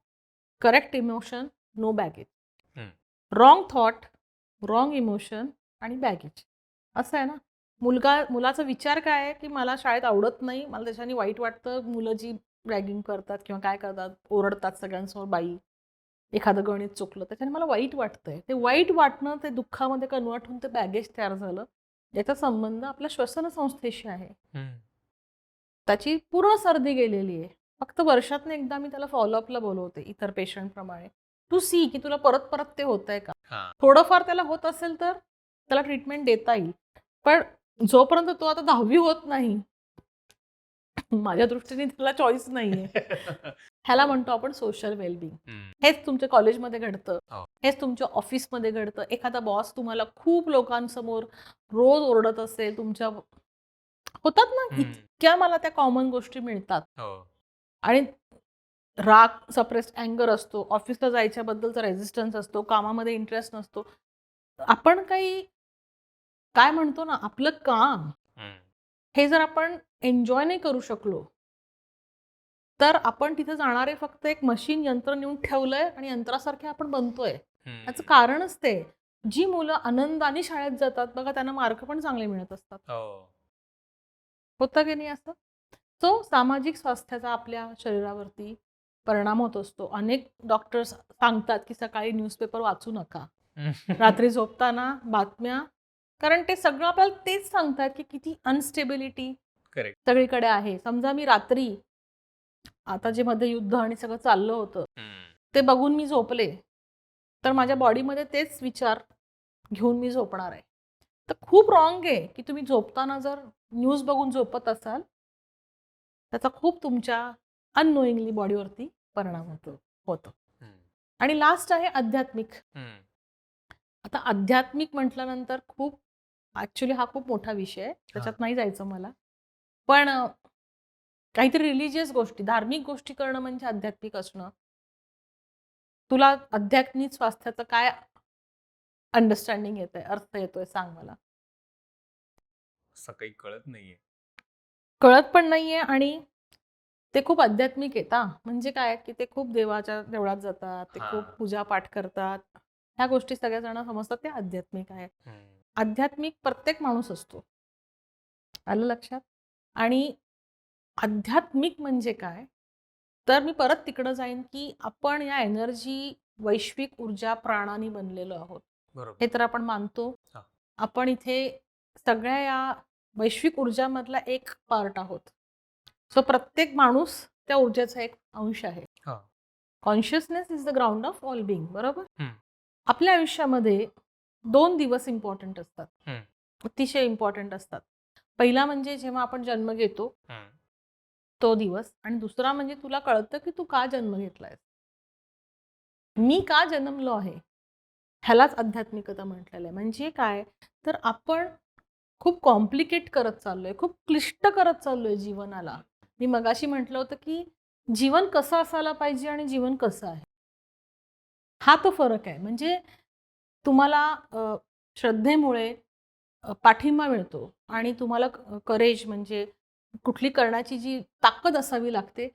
correct emotion, no baggage. Hmm. Wrong thought, wrong emotion आणि बॅगेज. असं आहे ना. मुलाचा विचार काय आहे, की मला शाळेत आवडत नाही, मला त्याच्याने वाईट वाटतं. मुलं जी रॅगिंग करतात किंवा काय करतात, ओरडतात सगळ्यांसमोर, बाई एखादं गणित चुकलं त्याच्याने मला वाईट वाटतंय. ते वाईट वाटणं ते दुःखामध्ये कन्वर्ट होऊन ते बॅगेज तयार झालं. याचा संबंध आपल्या श्वसन संस्थेशी आहे. हम्म. त्याची पूर्ण सर्दी गेलेली आहे. फक्त वर्षातून एकदा मी त्याला फॉलोअपला बोलवते, इतर पेशंटप्रमाणे. टू सी की तुला परत परत ते होतंय का? हा. थोडंफार त्याला होत असेल तर त्याला ट्रीटमेंट देता येईल. पण जोपर्यंत तो आता 10वी होत नाही, माझ्या दृष्टीने त्याला चॉईस नाहीये. ह्याला म्हणतो आपण सोशल वेलबिंग. हम्म. हेच तुमच्या कॉलेजमध्ये घडतं. हो. हेच तुमच्या ऑफिसमध्ये घडतं. एखादा बॉस तुम्हाला खूप लोकांसमोर रोज ओरडत असेल, तुमच्या होतात ना, हम्म. इतक्या मला त्या कॉमन गोष्टी मिळतात. हो. आणि राग, सप्रेस्ड अँगर असतो, ऑफिसला जायच्याबद्दलचा रेझिस्टन्स असतो, कामामध्ये इंटरेस्ट नसतो. आपण काही काय म्हणतो ना, आपलं काम हम्म. हे जर आपण एन्जॉय नाही करू शकलो, तर आपण तिथे जाणारे फक्त एक मशीन, यंत्र नेऊन ठेवलंय आणि यंत्रासारखे आपण बनतोय. त्याचं कारणच ते. जी मुलं आनंदाने शाळेत जातात बघा, त्यांना मार्क पण चांगले मिळत असतात. हो. होतं की नाही असं? सो सामाजिक स्वास्थ्याचा आपल्या शरीरावरती परिणाम होत असतो. अनेक डॉक्टर्स सांगतात, की सकाळी न्यूजपेपर वाचू नका. रात्री झोपताना बातम्या, कारण ते सगळं आपल्याला तेच सांगतात, की किती अनस्टेबिलिटी करेक्ट. सगळीकडे आहे. समजा मी रात्री, आता जे मध्ये युद्ध आणि सगळं चाललं होतं, ते बघून मी झोपले, तर माझ्या बॉडीमध्ये तेच विचार घेऊन मी झोपणार आहे. तर खूप रॉंग आहे, की तुम्ही झोपताना जर न्यूज बघून झोपत असाल, त्याचा खूप तुमच्या अननोईंगली बॉडीवरती परिणाम होतो. आणि लास्ट आहे आध्यात्मिक. आता आध्यात्मिक म्हटल्यानंतर खूप, ॲक्च्युली हा खूप मोठा विषय आहे, त्याच्यात नाही जायचं मला. पण काहीतरी रिलिजियस गोष्टी, धार्मिक गोष्टी करणं म्हणजे आध्यात्मिक असणं. तुला आध्यात्मिक स्वास्थ्याचं काय अंडरस्टँडिंग येतंय, अर्थ येतोय, सांग मला. असं काही कळत नाहीये. कळत पण नाहीये आणि ते खूप आध्यात्मिक आहेत हा. म्हणजे काय की ते खूप देवाच्या देवळात जातात, ते खूप पूजा पाठ करतात. ह्या गोष्टी सगळ्या जण समजतात ते आध्यात्मिक आहे. आध्यात्मिक प्रत्येक माणूस असतो. आलं लक्षात? आणि आध्यात्मिक म्हणजे काय? तर मी परत तिकडं जाईन की आपण या एनर्जी वैश्विक ऊर्जा प्राणांनी बनलेलो आहोत. बरोबर. हे तर आपण मानतो. हा. आपण इथे सगळ्या या वैश्विक ऊर्जामधला एक पार्ट आहोत. सो प्रत्येक माणूस त्या ऊर्जेचा एक अंश आहे. Consciousness is the ground of all being. बरोबर? आपल्या आयुष्यामध्ये 2 दिवस इम्पॉर्टंट असतात. अतिशय इम्पॉर्टंट असतात. पहिला म्हणजे जेव्हा आपण जन्म घेतो तो दिवस, आणि दुसरा म्हणजे तुला कळतं की तू का जन्म घेतलायस. मी का जन्मलो आहे ह्यालाच आध्यात्मिकता म्हटलेलं आहे. म्हणजे काय, तर आपण खूप कॉम्प्लिकेट करत चाललोय, खूप क्लिष्ट करत चाललोय जीवनाला. मी मगाशी म्हटलं होतं की जीवन कसं असायला पाहिजे आणि जीवन कसं आहे, हा तो फरक आहे. म्हणजे तुम्हाला श्रद्धेमुळे पाठिंबा मिळतो आणि तुम्हाला करेज म्हणजे कुठली करण्याची जी ताकद असावी लागते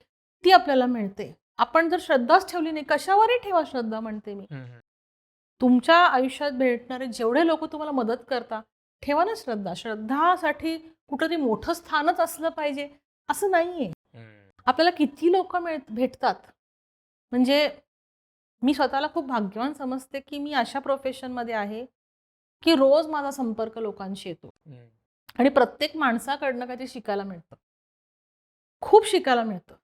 ती आपल्याला मिळते. आपण जर श्रद्धाच ठेवली नाही, कशावरही ठेवा श्रद्धा म्हणते मी. तुमच्या आयुष्यात भेटणारे जेवढे लोक तुम्हाला मदत करतात, ठेवा ना श्रद्धा. श्रद्धासाठी कुठंतरी मोठं स्थानच असलं पाहिजे असं नाहीये. आपल्याला किती लोक भेटतात. म्हणजे मी स्वतःला खूप भाग्यवान समजते की मी अशा प्रोफेशनमध्ये आहे की रोज माझा संपर्क लोकांशी येतो आणि प्रत्येक माणसाकडनं काहीतरी शिकायला मिळतं. खूप शिकायला मिळतं.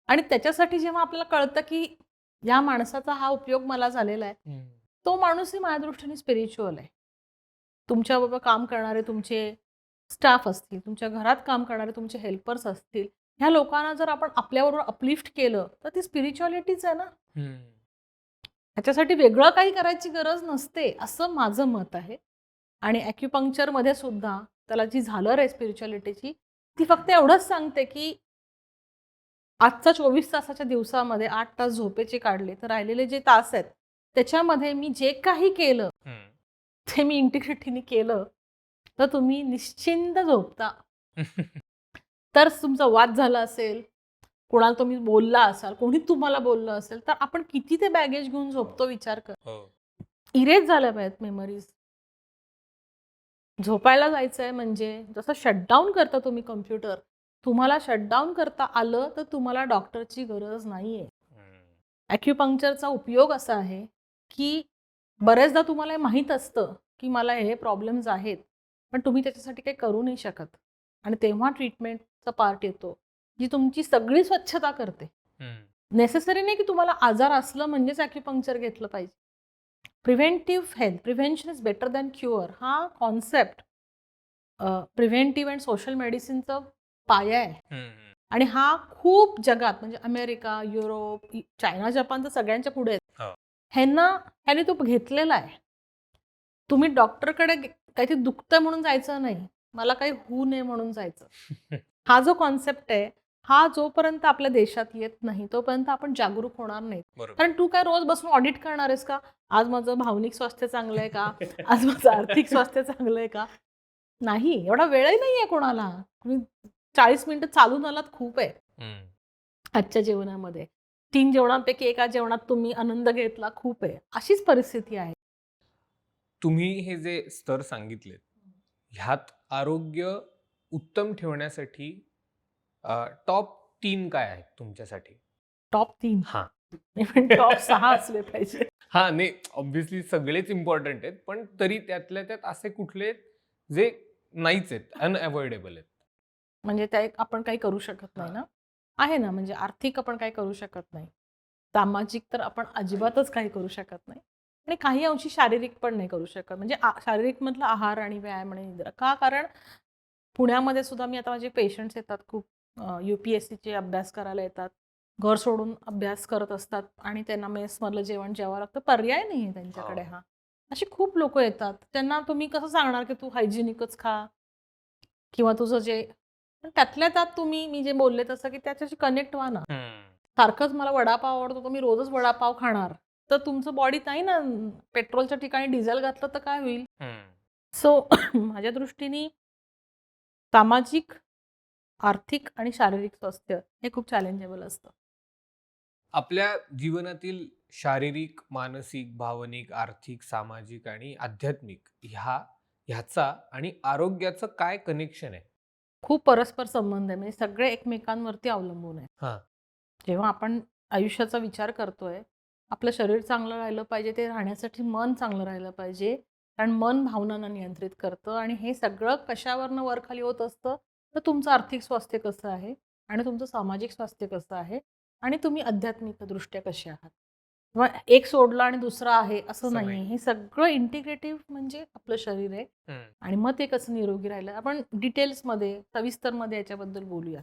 आणि त्याच्यासाठी जेव्हा आपल्याला कळतं की या माणसाचा हा उपयोग मला झालेला आहे, तो माणूसही माझ्या दृष्टीने स्पिरिच्युअल आहे. तुमच्याबरोबर काम करणारे तुमचे स्टाफ असतील, तुमच्या घरात काम करणारे तुमचे हेल्पर्स असतील, ह्या लोकांना जर आपण आपल्याबरोबर अपलिफ्ट केलं तर ती स्पिरिच्युअलिटीच आहे ना. ह्याच्यासाठी वेगळं काही करायची गरज नसते असं माझं मत आहे. आणि ॲक्युपंक्चरमध्ये सुद्धा त्याला जी झालर आहे स्पिरिच्युअलिटीची, ती फक्त एवढंच सांगते की आजचा 24 तासाच्या दिवसामध्ये 8 तास झोपेचे काढले तर राहिलेले जे तास आहेत त्याच्यामध्ये मी जे काही केलं ते मी इंटिग्रिटीने केलं तर तुम्ही निश्चिंत झोपता. तर तुमचा वाद झाला असेल, कोणाला तुम्ही बोलला असाल, कोणी तुम्हाला बोललं असेल, तर आपण किती ते बॅगेज घेऊन झोपतो विचार कर. इरेज झाल्या पाहिजेत मेमरीज. झोपायला जायचंय म्हणजे जसं शटडाऊन करता तुम्ही कम्प्युटर, तुम्हाला शटडाऊन करता आलं तर तुम्हाला डॉक्टरची गरज नाहीये. ॲक्युपंक्चरचा उपयोग असा आहे की बरेचदा तुम्हाला हे माहीत असतं की मला हे प्रॉब्लेम्स आहेत, पण तुम्ही त्याच्यासाठी काही करू नाही शकत. आणि तेव्हा ट्रीटमेंटचा पार्ट येतो, जी तुमची सगळी स्वच्छता करते. नेसेसरी नाही की तुम्हाला आजार असलं म्हणजेच ॲक्युपंक्चर घेतलं पाहिजे. Preventive health, prevention is better than cure, हा कॉन्सेप्ट प्रिव्हेंटिव्ह अँड सोशल मेडिसिनचं पाया आहे. आणि हा खूप जगात म्हणजे अमेरिका, युरोप, चायना, जपान तर सगळ्यांच्या पुढे आहेत. ह्याने तो घेतलेला आहे. तुम्ही डॉक्टरकडे काहीतरी दुखतं म्हणून जायचं नाही, मला काही होऊ नये म्हणून जायचं. हा जो कॉन्सेप्ट आहे, हा जोपर्यंत आपल्या देशात येत नाही तोपर्यंत आपण जागरूक होणार नाही. कारण तू काय रोज बसून ऑडिट करणार आहेस का, आज माझं भावनिक स्वास्थ्य चांगलं आहे का, आज माझं आर्थिक स्वास्थ्य चांगलं आहे का? नाही, एवढा वेळही नाहीये कोणाला. तुम्ही 40 मिनिटं चालून आलात खूप आहे आजच्या जेवणामध्ये. 3 जेवणांपैकी एका जेवणात तुम्ही आनंद घेतला खूप आहे. अशीच परिस्थिती आहे. तुम्ही हे जे स्तर सांगितलेत, ह्यात आरोग्य उत्तम ठेवण्यासाठी टॉप 3 काय आहेत तुमच्यासाठी? टॉप 3 हा. टॉप 6 असले पाहिजे. हा, नाही, ऑब्व्हियसली सगळेच इम्पॉर्टंट आहेत, पण तरी त्यातल्या त्यात असे कुठले जे नाहीच आहेत, अनअवॉइडेबल आहेत? म्हणजे त्या आपण काही करू शकत नाही ना. आहे ना, म्हणजे आर्थिक आपण काही करू शकत नाही. सामाजिक तर आपण अजिबातच काही करू शकत नाही. आणि काही अंशी शारीरिक पण नाही करू शकत. म्हणजे शारीरिक मधला आहार आणि व्यायाम आणि निद्रा. का? कारण पुण्यामध्ये सुद्धा मी आता माझे पेशंट्स येतात खूप, UPSCचे अभ्यास करायला येतात. घर सोडून अभ्यास करत असतात आणि त्यांना मेसमधलं जेवण जेवावं लागतं. पर्याय नाही आहे त्यांच्याकडे हा. अशी खूप लोकं येतात. त्यांना तुम्ही कसं सांगणार की तू हायजिनिकच खा किंवा तुझं जे, पण त्यातल्या त्यात तुम्ही मी जे बोलले तसं की त्याच्याशी कनेक्ट व्हा ना. सारखंच मला वडापाव आवडतो तर मी रोजच वडापाव खाणार तर तुमचं बॉडी नाही ना, पेट्रोलच्या ठिकाणी डिझेल घातलं तर काय होईल. सो माझ्या दृष्टीने सामाजिक आर्थिक आणि शारीरिक स्वास्थ्य हे खूप चॅलेंजेबल असतं. आपल्या जीवनातील शारीरिक, मानसिक, भावनिक, आर्थिक, सामाजिक आणि आध्यात्मिक ह्याचा आणि आरोग्याचं काय कनेक्शन आहे? खूप परस्पर संबंध आहे, म्हणजे सगळे एकमेकांवरती अवलंबून आहेत. हां. जेव्हा आपण आयुष्याचा विचार करतोय, आपलं शरीर चांगलं राहिलं पाहिजे, ते राहण्यासाठी मन चांगलं राहिलं पाहिजे. कारण मन भावनांना नियंत्रित करतं आणि हे सगळं कशावरनं वर-खाली होत असतं, तर तुमचं आर्थिक स्वास्थ्य कसं आहे आणि तुमचं सामाजिक स्वास्थ्य कसं आहे आणि तुम्ही आध्यात्मिकदृष्ट्या कसे आहात. किंवा एक सोडला आणि दुसरा आहे असं असं नाहीये. नाही. हे सगळं इंटिग्रेटिव्ह म्हणजे आपलं शरीर आहे हं. आणि मग ते कसं निरोगी राहिलं. आपण डिटेल्समध्ये, सविस्तरमध्ये याच्याबद्दल बोलूया.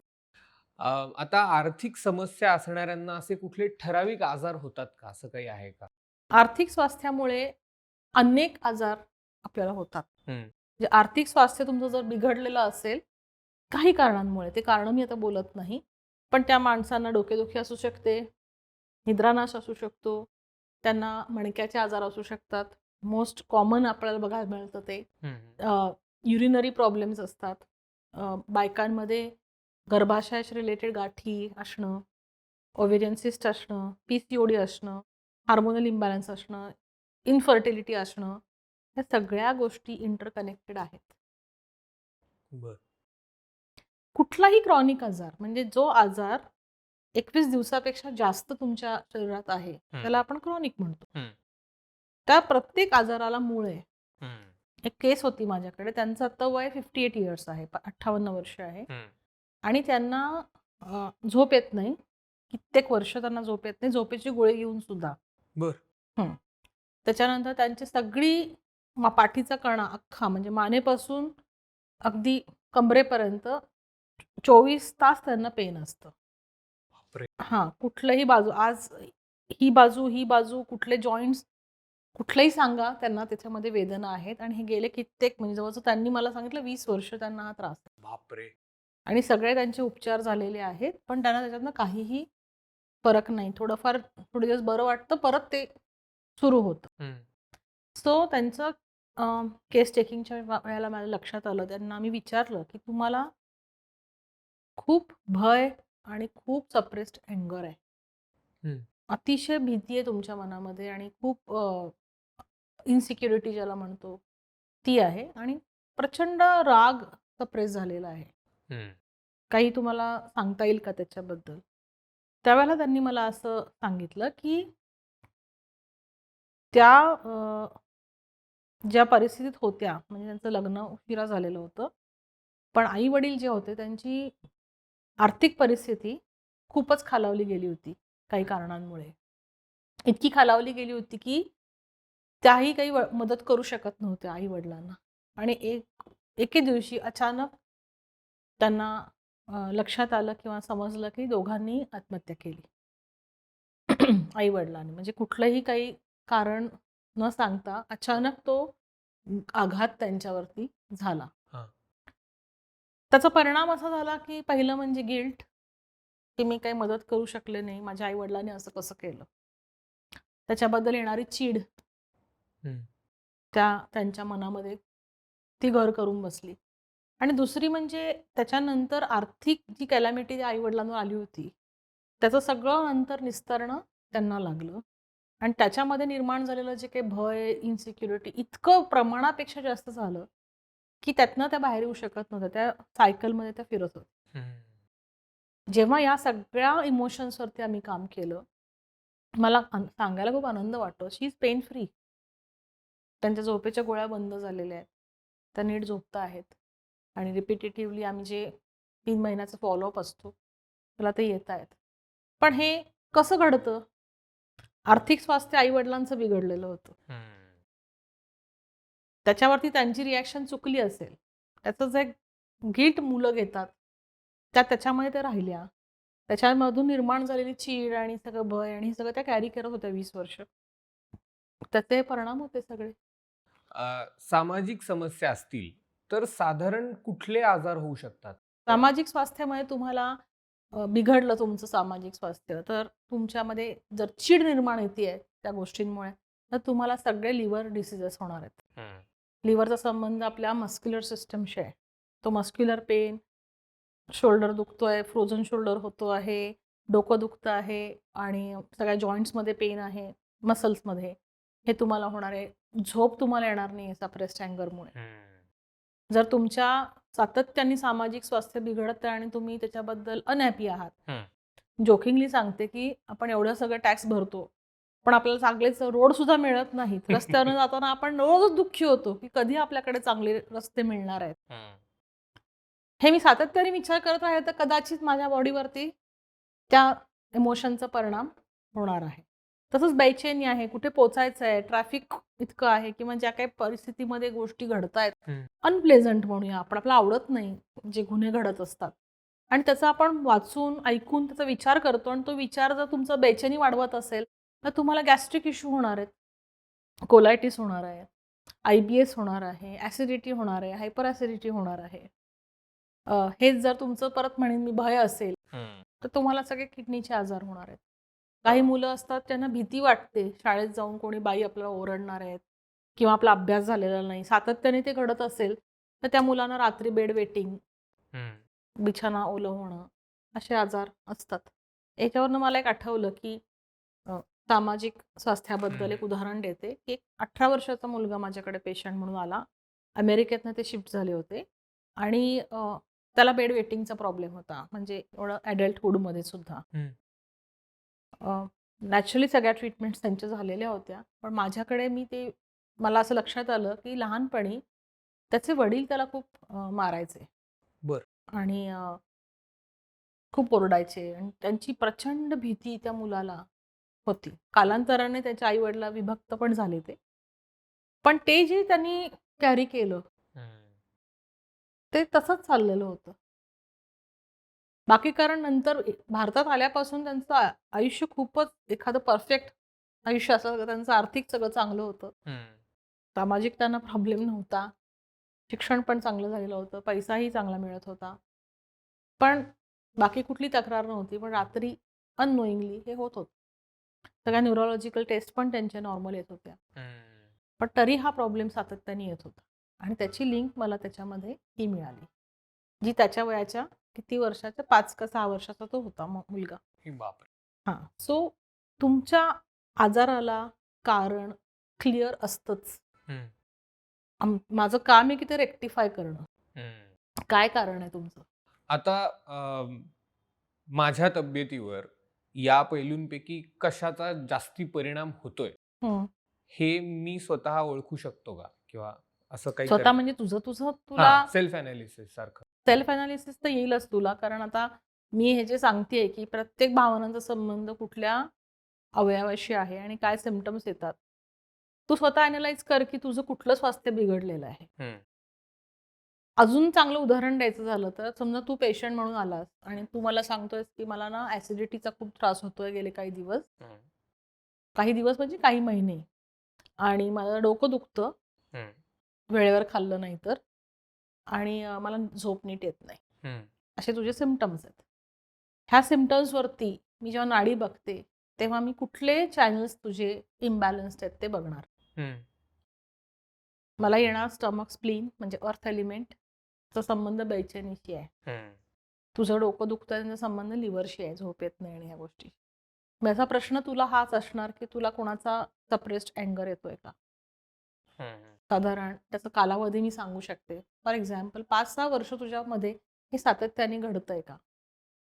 आता आर्थिक समस्या असणाऱ्यांना असे कुठले ठराविक आजार होतात का? असं काही आहे का? आर्थिक स्वास्थ्यामुळे अनेक आजार आपल्याला होतात. हं. म्हणजे आर्थिक स्वास्थ्य तुमचं जर बिघडलेलं असेल, काही कारणांमुळे, ते कारणं मी आता बोलत नाही. पण त्या माणसांना डोकेदुखी असू शकते, निद्रानाश असू शकतो, त्यांना मणक्याचे आजार असू शकतात. मोस्ट कॉमन आपल्याला बघायला मिळतं ते हं, युरिनरी प्रॉब्लेम्स असतात. बायकांमध्ये गर्भाशयाशी रिलेटेड गाठी असणं, ओव्हेरियन सिस्ट असणं, पी-सी-ओ-डी असणं, हार्मोनल इम्बॅलन्स असणं, इन्फर्टिलिटी असणं, ह्या सगळ्या गोष्टी इंटरकनेक्टेड आहेत. बरं. कुठलाही क्रॉनिक आजार म्हणजे जो आजार 21 दिवसापेक्षा जास्त तुमच्या शरीरात आहे, हं, त्याला आपण क्रॉनिक म्हणतो. हं, त्या प्रत्येक आजाराला मूळ आहे. हं, एक केस होती माझ्याकडे. त्यांचं आता वय 58 इयर्स आहे. 58 वर्ष आहे. हं. आणि त्यांना झोप येत नाही. कित्येक वर्ष त्यांना झोप येत नाही. झोपेची गोळी घेऊन सुद्धा. बरं. हं. त्याच्यानंतर त्यांची सगळी पाठीचा कणा अख्खा म्हणजे मानेपासून अगदी कमरेपर्यंत 24 तास त्यांना पेन असतं. बापरे! हां, कुठल्याही बाजू आज ही बाजू, कुठले जॉइंट्स कुठलंही सांगा त्यांना त्याच्यामध्ये वेदना आहेत आणि हे गेले कित्येक म्हणजे जवळ त्यांनी मला सांगितलं 20 वर्ष त्यांना हा त्रास आहे. बापरे! आणि सगळे त्यांचे उपचार झालेले आहेत. पण त्यांना त्याच्यातनं काहीही फरक नाही. थोडंफार थोडे दिवस बरं वाटतं, परत ते सुरू होतं. हं, सो त्यांचं केस चेकिंगच्या वेळेला माझ्या लक्षात आलं. त्यांना मी विचारलं, की "तुम्हाला खूप भय आणि खूप सप्रेस्ड अँगर आहे. हं, अतिशय भीती आहे तुमच्या मनामध्ये आणि खूप इन्सिक्युरिटी ज्याला म्हणतो, ती आहे आणि प्रचंड राग सप्रेस झालेला आहे. हं. काही तुम्हाला सांगता येईल का त्याच्याबद्दल?" त्यावेळेला त्यांनी मला असं सांगितलं, की त्या ज्या परिस्थितीत होत्या, म्हणजे त्यांचं लग्न उशिरा झालेलं होतं. पण आई-वडील जे होते त्यांची आर्थिक परिस्थिती खूपच खालावली गेली होती काही कारणांमुळे. इतकी खालावली गेली होती, की त्याही काही मदत करू शकत नव्हत्या आई-वडिलांना आणि एके दिवशी अचानक त्यांना लक्षात आलं किंवा समजलं, की दोघांनी आत्महत्या केली. आई-वडिलांनी. म्हणजे कुठलंही काही कारण न सांगता अचानक तो आघात त्यांच्यावरती झाला. हां. त्याचा परिणाम असा झाला, की पहिलं म्हणजे गिल्ट, की मी काही मदत करू शकले नाही. माझ्या आई-वडिलांनी असं कसं केलं? त्याच्याबद्दल येणारी चीड हं, त्यांच्या मनामध्ये ती घर करून बसली. आणि दुसरी म्हणजे त्याच्यानंतर आर्थिक जी कॅलॅमिटी आई-वडिलांवर आली होती, त्याचं सगळं नंतर निस्तरणं त्यांना लागलं. आणि त्याच्यामध्ये निर्माण झालेलं जे काही भय, इन्सिक्युरिटी इतकं प्रमाणापेक्षा जास्त झालं, की त्यातनं त्या बाहेर येऊ शकत नव्हत्या. त्या सायकलमध्ये त्या फिरत होत्या. हं. जेव्हा या सगळ्या इमोशन्सवरती आम्ही काम केलं, मला सांगायला खूप आनंद वाटतो. शी इज पेन फ्री. त्यांच्या झोपेच्या गोळ्या बंद झालेल्या आहेत. त्या नीट झोपता आहेत आणि रिपिटेटिव्हली आम्ही जे 3 महिन्याचा फॉलोअप असतो, त्याला ते येतायत. पण हे कसं घडतं? आर्थिक स्वास्थ्य आई-वडिलांचं बिघडलेलं होतं. हं. त्याच्यावरती त्यांची रिएक्शन चुकली असेल. त्याचं जे गिल्ट मुलं घेतात, त्याच्यामध्ये त्या राहिल्या. त्याच्यामधून निर्माण झालेली चीड आणि सगळं भय आणि हे सगळं त्या कॅरी करत होत्या 20 वर्ष. त्याचे परिणाम होते सगळे. सामाजिक समस्या असतील, तर साधारण कुठले आजार होऊ शकतात? सामाजिक स्वास्थ्यामध्ये तुम्हाला बिघडलं तुमचं सामाजिक स्वास्थ्य, तर तुमच्यामध्ये जर चीड निर्माण होतीये त्या गोष्टींमुळे, तर तुम्हाला सगळे लिव्हर डिसीजेस होणार आहेत. हं, लिव्हरचा संबंध आपल्या मस्क्युलर सिस्टमशी आहे. तो मस्क्युलर पेन, शोल्डर दुखतोय, फ्रोझन शोल्डर होतो आहे, डोकं दुखतं आहे आणि सगळ्या जॉईंट्समध्ये पेन आहे, मसल्समध्ये. हे तुम्हाला होणार आहे. झोप तुम्हाला येणार नाही सप्रेस्ड अँगरमुळे. जर तुमच्या सातत्याने सामाजिक स्वास्थ्य बिघडत आहे आणि तुम्ही त्याच्याबद्दल अनहॅपी आहात. जोकिंगली सांगते, की आपण एवढं सगळं टॅक्स भरतो, पण आपल्याला चांगलेच रोड सुद्धा मिळत नाहीत. रस्त्यावरून जाताना आपण रोजच दुःखी होतो, की कधी आपल्याकडे चांगले रस्ते मिळणार आहेत. हे मी सातत्याने विचार करत राहिले तर कदाचित माझ्या बॉडीवरती त्या इमोशनचा परिणाम होणार आहे. तसंच बेचैनी आहे, कुठे पोचायचं आहे, ट्रॅफिक इतकं आहे किंवा ज्या काही परिस्थितीमध्ये गोष्टी घडतायत, अनप्लेझंट म्हणूया आपण, आपल्याला आवडत नाही जे गुन्हे घडत असतात आणि त्याचा आपण वाचून, ऐकून त्याचा विचार करतो आणि तो विचार जर तुमचा बेचैनी वाढवत असेल, तर तुम्हाला गॅस्ट्रिक इश्यू होणार आहेत, कोलायटिस होणार आहे, IBS होणार आहे, ॲसिडिटी होणार आहे, हायपर ॲसिडिटी होणार आहे. हेच जर तुमचं परत म्हणेन मी भय असेल, तर तुम्हाला सगळे किडनीचे आजार होणार आहेत. काही मुलं असतात त्यांना भीती वाटते शाळेत जाऊन कोणी बाई आपल्याला ओरडणार आहेत किंवा आपला अभ्यास झालेला नाही. सातत्याने ते घडत असेल तर त्या मुलांना रात्री बेड वेटिंग, बिछाना ओलं होणं असे आजार असतात. याच्यावरनं मला एक आठवलं की सामाजिक स्वास्थ्याबद्दल एक उदाहरण देते की एक 18 वर्षाचा मुलगा माझ्याकडे पेशंट म्हणून आला. अमेरिकेतनं ते शिफ्ट झाले होते आणि त्याला बेड वेटिंगचा प्रॉब्लेम होता, म्हणजे एवढं ॲडल्टहूडमध्ये सुद्धा. नॅचरली सगळ्या ट्रीटमेंट्स त्यांच्या झालेल्या होत्या, पण माझ्याकडे मला असं लक्षात आलं की लहानपणी त्याचे वडील त्याला खूप मारायचे आणि खूप ओरडायचे आणि त्यांची प्रचंड भीती त्या मुलाला होती. कालांतराने त्याच्या आई वडिला विभक्त पण झाले ते, पण ते जे त्यांनी कॅरी केलं ते तसंच चाललेलं होतं. बाकी कारण नंतर भारतात आल्यापासून त्यांचं आयुष्य खूपच एखादं परफेक्ट आयुष्य असं, त्यांचं आर्थिक सगळं चांगलं होतं, सामाजिक त्यांना प्रॉब्लेम नव्हता, शिक्षण पण चांगलं झालेलं होतं, पैसाही चांगला मिळत होता, पण बाकी कुठली तक्रार नव्हती. पण रात्री अननोईंगली हे होत होतं. सगळ्या न्यूरोलॉजिकल टेस्ट पण त्यांच्या नॉर्मल येत होत्या, पण तरी हा प्रॉब्लेम सातत्याने येत होता आणि त्याची लिंक मला त्याच्यामध्ये ही मिळाली, जी त्याच्या वयाच्या किती वर्षाचा, 5 का 6 वर्षाचा तो होता मुलगा. हां, सो तुमच्या आजाराला कारण क्लिअर असतंच. माझं काम आहे की ते रेक्टिफाय करणं. काय कारण आहे तुमचं? आता माझ्या तब्येतीवर या पैलूंपैकी कशाचा जास्ती परिणाम होतोय हे मी स्वतः ओळखू शकतो का? किंवा असं काही स्वतः म्हणजे तुझं तुला सेल्फ अनालिसिस सारखं. सेल्फ अनालिसिस तर येईलच तुला, कारण आता मी हे जे सांगतेय की प्रत्येक भावनांचा संबंध कुठल्या अवयवाशी आहे आणि काय सिम्पटम्स येतात, तू स्वतः अॅनलाइज कर की तुझं कुठलं स्वास्थ्य बिघडलेलं आहे. अजून चांगलं उदाहरण द्यायचं झालं तर समजा तू पेशंट म्हणून आलास आणि तू मला सांगतोयस की मला ना ॲसिडिटीचा खूप त्रास होतोय गेले काही दिवस, म्हणजे काही महिने, आणि माझं डोकं दुखतं वेळेवर खाल्लं नाही तर, आणि मला झोप नीट येत नाही, असे तुझे सिम्पटम्स आहेत. ह्या सिम्पटम्सवरती मी जेव्हा नाडी बघते तेव्हा मी कुठले चॅनल्स तुझे इम्बॅलन्स्ड आहेत ते बघणार. मला येणार स्टमक स्प्लीन म्हणजे अर्थ एलिमेंटचा संबंध बेचैनीशी आहे. तुझं डोकं दुखतं त्याचा संबंध लिव्हरशी आहे, झोप येत नाही आणि ह्या गोष्टी. माझा प्रश्न तुला हाच असणार की तुला कोणाचा सप्रेस्ड अँगर येतोय का? साधारण त्याचा कालावधी मी सांगू शकते. फॉर एक्झाम्पल 5-6 वर्ष तुझ्यामध्ये हे सातत्याने घडतंय का?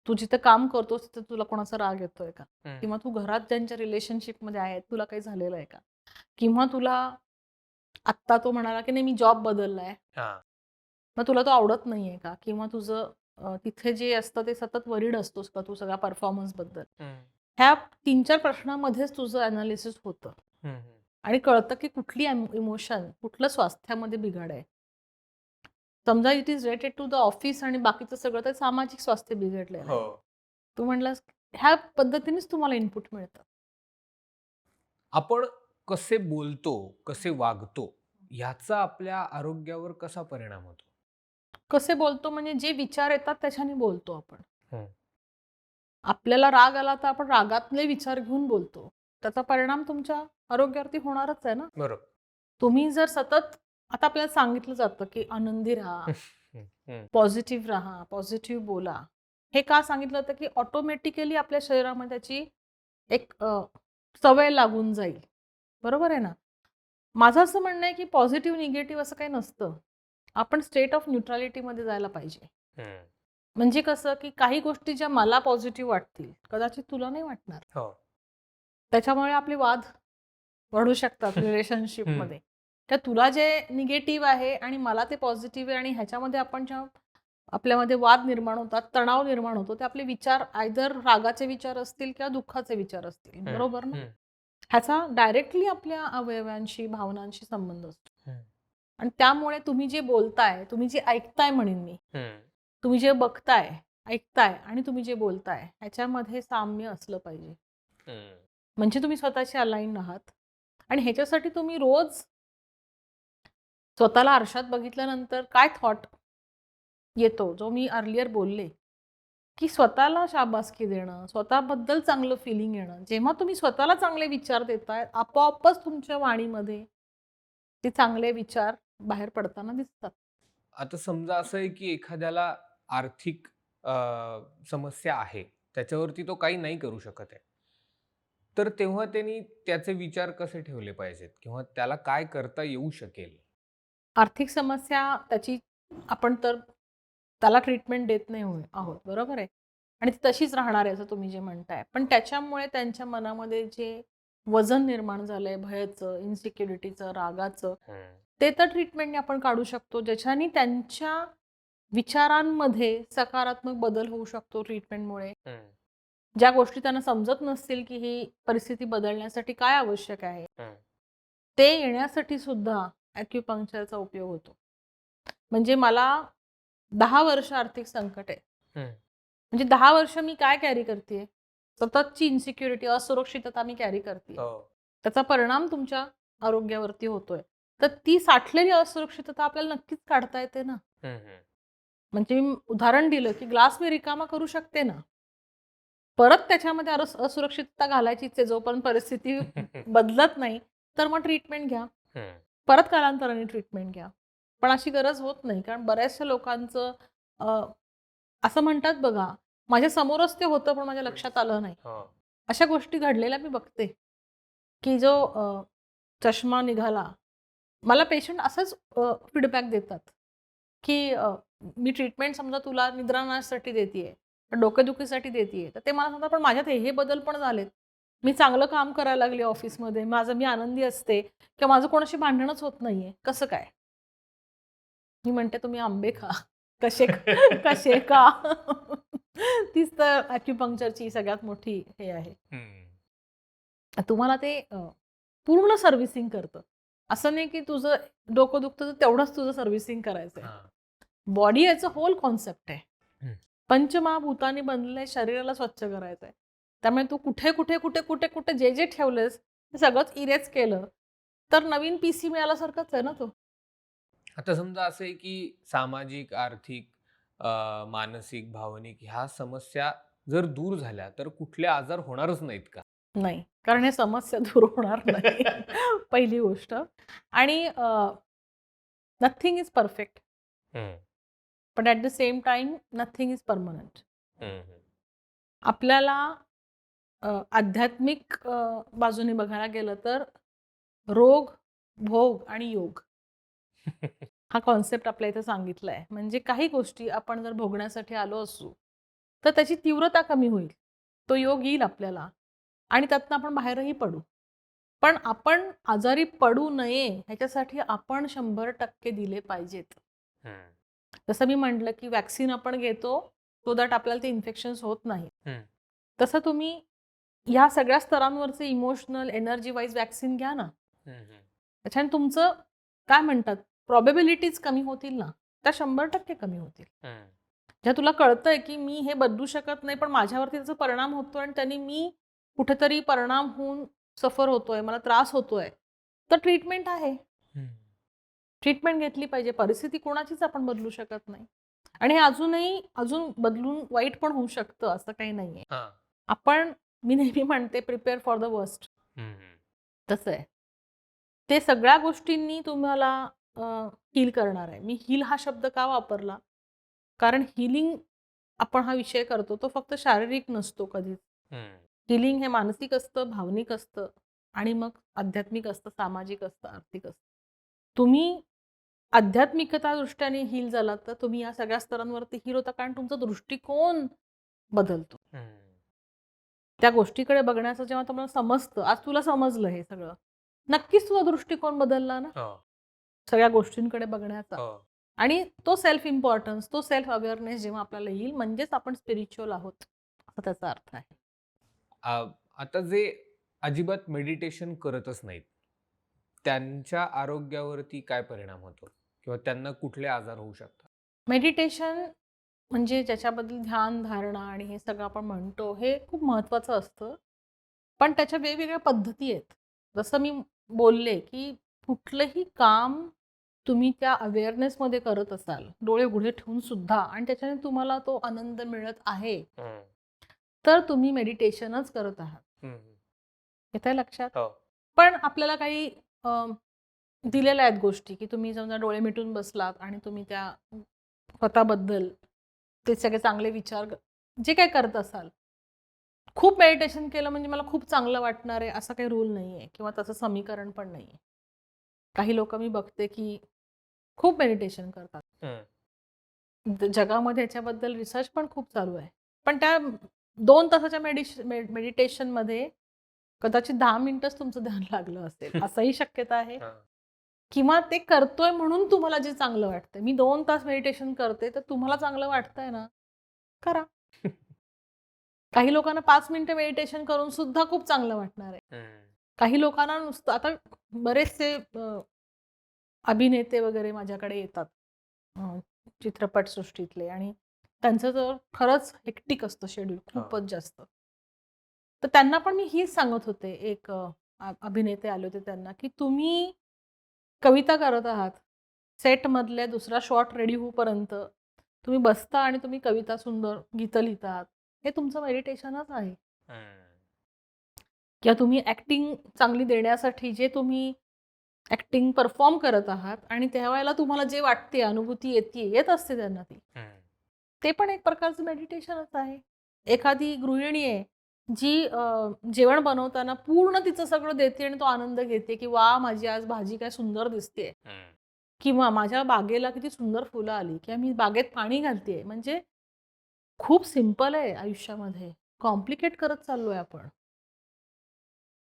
तू जिथे काम करतोस तिथे तुला कोणाचा राग येतोय का? किंवा तू घरात ज्यांच्या रिलेशनशिपमध्ये आहे तुला काही झालेलं आहे का? किंवा तुला आत्ता तो म्हणाला की नाही मी जॉब बदललाय, मग तुला तो आवडत नाहीये का? किंवा तुझं तिथे जे असतं ते सतत वरीड असतोस का तू सगळ्या परफॉर्मन्स बद्दल? ह्या 3-4 प्रश्नामध्येच तुझं अनालिसिस होतं आणि कळतं की कुठली इमोशन कुठलं स्वास्थ्यामध्ये बिघाड आहे. समजा it is related to the office आणि बाकीचं सगळं तर सामाजिक स्वास्थ्य बिघडलेलं आहे. तू म्हणलास ह्या पद्धतीनेच तुम्हाला इनपुट मिळतं. आपण कसे बोलतो, कसे वागतो ह्याचा आपल्या आरोग्यावर कसा परिणाम होतो? कसे बोलतो म्हणजे जे विचार येतात त्याच्याने बोलतो आपण. आपल्याला राग आला तर आपण रागातले विचार घेऊन बोलतो, त्याचा परिणाम तुमच्या आरोग्यावरती होणारच आहे ना. बरोबर. तुम्ही जर सतत, आता आपल्याला सांगितलं जातं की आनंदी राहा, पॉझिटिव्ह राहा, पॉझिटिव्ह बोला. हे का सांगितलं होतं, की ऑटोमॅटिकली आपल्या शरीरामध्ये त्याची एक सवय लागून जाईल. बरोबर आहे ना? माझं असं म्हणणं आहे, की पॉझिटिव्ह, निगेटिव्ह असं काही नसतं. आपण स्टेट ऑफ न्यूट्रॅलिटीमध्ये जायला पाहिजे. म्हणजे कसं, की काही गोष्टी ज्या मला पॉझिटिव्ह वाटतील, कदाचित तुला नाही वाटणार. हो. त्याच्यामुळे आपले वाद वाढू शकतात रिलेशनशिपमध्ये. तर तुला जे निगेटिव्ह आहे आणि मला ते पॉझिटिव्ह आहे आणि ह्याच्यामध्ये आपण जेव्हा आपल्यामध्ये वाद निर्माण होतात, तणाव निर्माण होतो, ते आपले विचार आयदर रागाचे विचार असतील किंवा दुःखाचे विचार असतील. बरोबर ना? ह्याचा डायरेक्टली आपल्या अवयवांशी, भावनांशी संबंध असतो. आणि त्यामुळे तुम्ही जे बोलताय, तुम्ही जे ऐकताय म्हणेन मी, तुम्ही जे बघताय, ऐकताय आणि तुम्ही जे बोलताय ह्याच्यामध्ये साम्य असलं पाहिजे. म्हणजे तुम्ही स्वतःशी अलाईन आहात आणि ह्याच्यासाठी तुम्ही रोज स्वतःला आरशात बघितल्यानंतर काय थॉट येतो, जो मी अर्लियर बोलले, की स्वतःला शाबासकी देणं, स्वतःबद्दल चांगलं फिलिंग येणं. जेव्हा तुम्ही स्वतःला चांगले विचार देताय, आपोआपच तुमच्या वाणीमध्ये ते चांगले विचार बाहेर पडताना दिसतात. आता समजा असं आहे की एखाद्याला आर्थिक समस्या आहे, त्याच्यावरती तो काही नाही करू शकत आहे. तर तेव्हा त्यांनी त्याचे विचार कसे ठेवले पाहिजेत किंवा त्याला काय करता येऊ शकेल? आर्थिक समस्या त्याची आपण तर त्याला ट्रीटमेंट देत नाही आहोत, बरोबर आहे? आणि ती तशीच राहणार आहे असं तुम्ही जे म्हणताय. पण त्याच्यामुळे त्यांच्या मनामध्ये जे वजन निर्माण झालंय भयाचं, इन्सिक्युरिटीचं, रागाचं, ते तर ट्रीटमेंटने आपण काढू शकतो, ज्याच्याने त्यांच्या विचारांमध्ये सकारात्मक बदल होऊ शकतो ट्रीटमेंटमुळे. ज्या गोष्टी त्यांना समजत नसतील, की ही परिस्थिती बदलण्यासाठी काय आवश्यक आहे, ते येण्यासाठी सुद्धा ॲक्युपंक्चरचा उपयोग होतो. म्हणजे मला 10 वर्ष आर्थिक संकट आहे. म्हणजे 10 वर्ष मी काय कॅरी करतेय? सततची इन्सिक्युरिटी, असुरक्षितता मी कॅरी करतेय. त्याचा परिणाम तुमच्या आरोग्यावरती होतोय. तर ती साठलेली असुरक्षितता आपल्याला नक्कीच काढता येते ना. म्हणजे मी उदाहरण दिलं, की ग्लास मी रिकामा करू शकते ना. परत त्याच्यामध्ये असुरक्षितता घालायचीच आहे जोपर्यंत परिस्थिती बदलत नाही, तर मग ट्रीटमेंट घ्या. परत कालांतराने ट्रीटमेंट घ्या. पण अशी गरज होत नाही. कारण बऱ्याचशा लोकांचं असं म्हणतात बघा, माझ्या समोरच ते होतं पण माझ्या लक्षात आलं नाही. अशा गोष्टी घडलेल्या मी बघते, की जो चष्मा निघाला. मला पेशंट असंच फीडबॅक देतात, की मी ट्रीटमेंट समजा तुला निद्रानाशासाठी देतीये, डोकेदुखीसाठी देतीये. तर ते मला सांगतात, पण माझ्यात हे बदल पण झालेत. मी चांगलं काम करायला लागले ऑफिसमध्ये. मी आनंदी असते किंवा माझं कोणाशी भांडणच होत नाहीये. कसं काय? मी म्हणते तुम्ही आंबे खा. कसे कसे का? तीच तर ॲक्युपंक्चरची सगळ्यात मोठी हे आहे. तुम्हाला ते पूर्ण सर्व्हिसिंग करतं. असं नाही की तुझं डोकं दुखतं तर तेवढंच तुझं सर्व्हिसिंग करायचंय. Body as a whole concept आहे. पंचमहाभूतांनी बनलेल्या शरीराला स्वच्छ करायचंय. त्यामुळे तू कुठे जे ठेवलंस ते सगळंच इरेज केलं, तर नवीन पीसी मिळाल्यासारखंच आहे ना तो. आता समजा असं आहे की सामाजिक, आर्थिक, मानसिक, भावनिक ह्या समस्या जर दूर झाल्या तर कुठले आजार होणारच नाहीत का? नाही, कारण हे समस्या दूर होणार नाही. पहिली गोष्ट. आणि nothing is perfect. But at the same time nothing is permanent. आपल्याला आध्यात्मिक बाजूने बघायला गेलं तर रोग, भोग आणि योग हा कॉन्सेप्ट आपल्या इथे सांगितला आहे. म्हणजे काही गोष्टी आपण जर भोगण्यासाठी आलो असू, तर त्याची तीव्रता कमी होईल. तो योग येईल आपल्याला आणि त्यातनं आपण बाहेरही पडू. पण आपण आजारी पडू नये ह्याच्यासाठी आपण 100% दिले पाहिजेत. जसं मी म्हटलं, की व्हॅक्सिन आपण घेतो सो दॅट आपल्याला ते इन्फेक्शन्स होत नाहीत. तसं तुम्ही ह्या सगळ्या स्तरांवरचे इमोशनल, एनर्जी वाईज व्हॅक्सिन घ्या ना. त्याच्याने तुमचं काय म्हणतात प्रॉबेबिलिटीज कमी होतील ना, त्या 100% कमी होतील. जेव्हा तुला कळतंय, की मी हे बदलू शकत नाही, पण माझ्यावरती त्याचा परिणाम होतोय आणि त्याने मी कुठेतरी परिणाम होऊन सफर होतोय, मला त्रास होतोय, तर ट्रीटमेंट आहे. ट्रीटमेंट घेतली पाहिजे. परिस्थिती कोणाचीच आपण बदलू शकत नाही. आणि हे अजून बदलून वाईट पण होऊ शकतं, असं काही नाहीये. मी नेहमी म्हणते प्रिपेअर फॉर द वर्स्ट. तसं आहे. ते सगळ्या गोष्टींनी तुम्हाला हील करणार आहे. मी हील हा शब्द का वापरला? कारण हीलिंग आपण हा विषय करतो तो फक्त शारीरिक नसतो कधीच. हीलिंग हे मानसिक असतं, भावनिक असतं आणि मग आध्यात्मिक असतं, सामाजिक असतं, आर्थिक असतं. तुम्ही आध्यात्मिकता दृष्ट्याने हील झालात तर तुम्ही या सगळ्या स्तरांवरती हील होता कारण तुमचा दृष्टिकोन बदलतो. त्या गोष्टीकडे बघण्याचं जेव्हा तुम्हाला समजतं, आज तुला समजलं हे सगळं, नक्कीच तुझा दृष्टिकोन बदलला ना सगळ्या गोष्टींकडे बघण्याचा. आणि तो सेल्फ इम्पॉर्टन्स, तो सेल्फ अवेअरनेस जेव्हा आपल्याला येईल म्हणजेच आपण स्पिरिच्युअल आहोत असा त्याचा अर्थ आहे. आता जे अजिबात मेडिटेशन करतच नाहीत त्यांच्या आरोग्यावरती काय परिणाम होतो किंवा त्यांना कुठले आजार होऊ शकतात? मेडिटेशन म्हणजे ज्याच्याबद्दल ध्यान, धारणा आणि हे सगळं आपण म्हणतो हे खूप महत्त्वाचं असतं. पण त्याच्या वेगवेगळ्या पद्धती आहेत. जसं मी बोलले, की कुठलंही काम तुम्ही त्या अवेअरनेसमध्ये करत असाल, डोळे उघडे ठेवून सुद्धा आणि त्याच्याने तुम्हाला तो आनंद मिळत आहे, तर तुम्ही मेडिटेशनच करत आहात. येतंय लक्षात? पण आपल्याला काही दिलेल्या आहेत गोष्टी, की तुम्ही समजा डोळे मिटून बसलात आणि तुम्ही त्या स्वतःबद्दल ते सगळे चांगले विचार जे काही करत असाल, खूप मेडिटेशन केलं म्हणजे मला खूप चांगलं वाटणार आहे असा काही रूल नाहीये किंवा तसं समीकरण पण नाहीये. काही लोक मी बघते की खूप मेडिटेशन करतात. जगामध्ये याच्याबद्दल रिसर्च पण खूप चालू आहे. पण त्या 2 तासाच्या मेडिटेशनमध्ये कदाचित 10 मिनिटच तुमचं ध्यान लागलं असेल. असंही शक्यता आहे. किंवा ते करतोय म्हणून तुम्हाला जे चांगलं वाटतंय. मी 2 तास मेडिटेशन करते, तर तुम्हाला चांगलं वाटतंय ना, करा. काही लोकांना 5 मिनिटं मेडिटेशन करून सुद्धा खूप चांगलं वाटणार आहे. काही लोकांना नुसतं आता बरेचसे अभिनेते वगैरे माझ्याकडे येतात चित्रपटसृष्टीतले आणि त्यांचं तर खरंच हेक्टिक असतं शेड्यूल खूपच जास्त. तर त्यांना पण मी हीच सांगत होते, एक अभिनेते आले होते त्यांना, की तुम्ही कविता करत आहात. सेटमधले दुसरा शॉट रेडी होईपर्यंत तुम्ही बसता आणि तुम्ही कविता सुंदर गीतं लिहिता आहात. हे तुमचं मेडिटेशनच आहे. किंवा तुम्ही ॲक्टिंग चांगली देण्यासाठी जे तुम्ही ॲक्टिंग परफॉर्म करत आहात आणि त्यावेळेला तुम्हाला जे वाटते, अनुभूती येत असते त्यांना ती. ते पण एक प्रकारचं मेडिटेशनच आहे. एखादी गृहिणी आहे, जी जेवण बनवताना पूर्ण तिचं सगळं देते आणि तो आनंद घेते, की "वाह! माझी आज भाजी काय सुंदर दिसतेय." किंवा "माझ्या बागेला किती सुंदर फुलं आली." किंवा "मी बागेत पाणी घालतेय." म्हणजे खूप सिंपल आहे आयुष्यामध्ये. कॉम्प्लिकेट करत चाललोय आपण.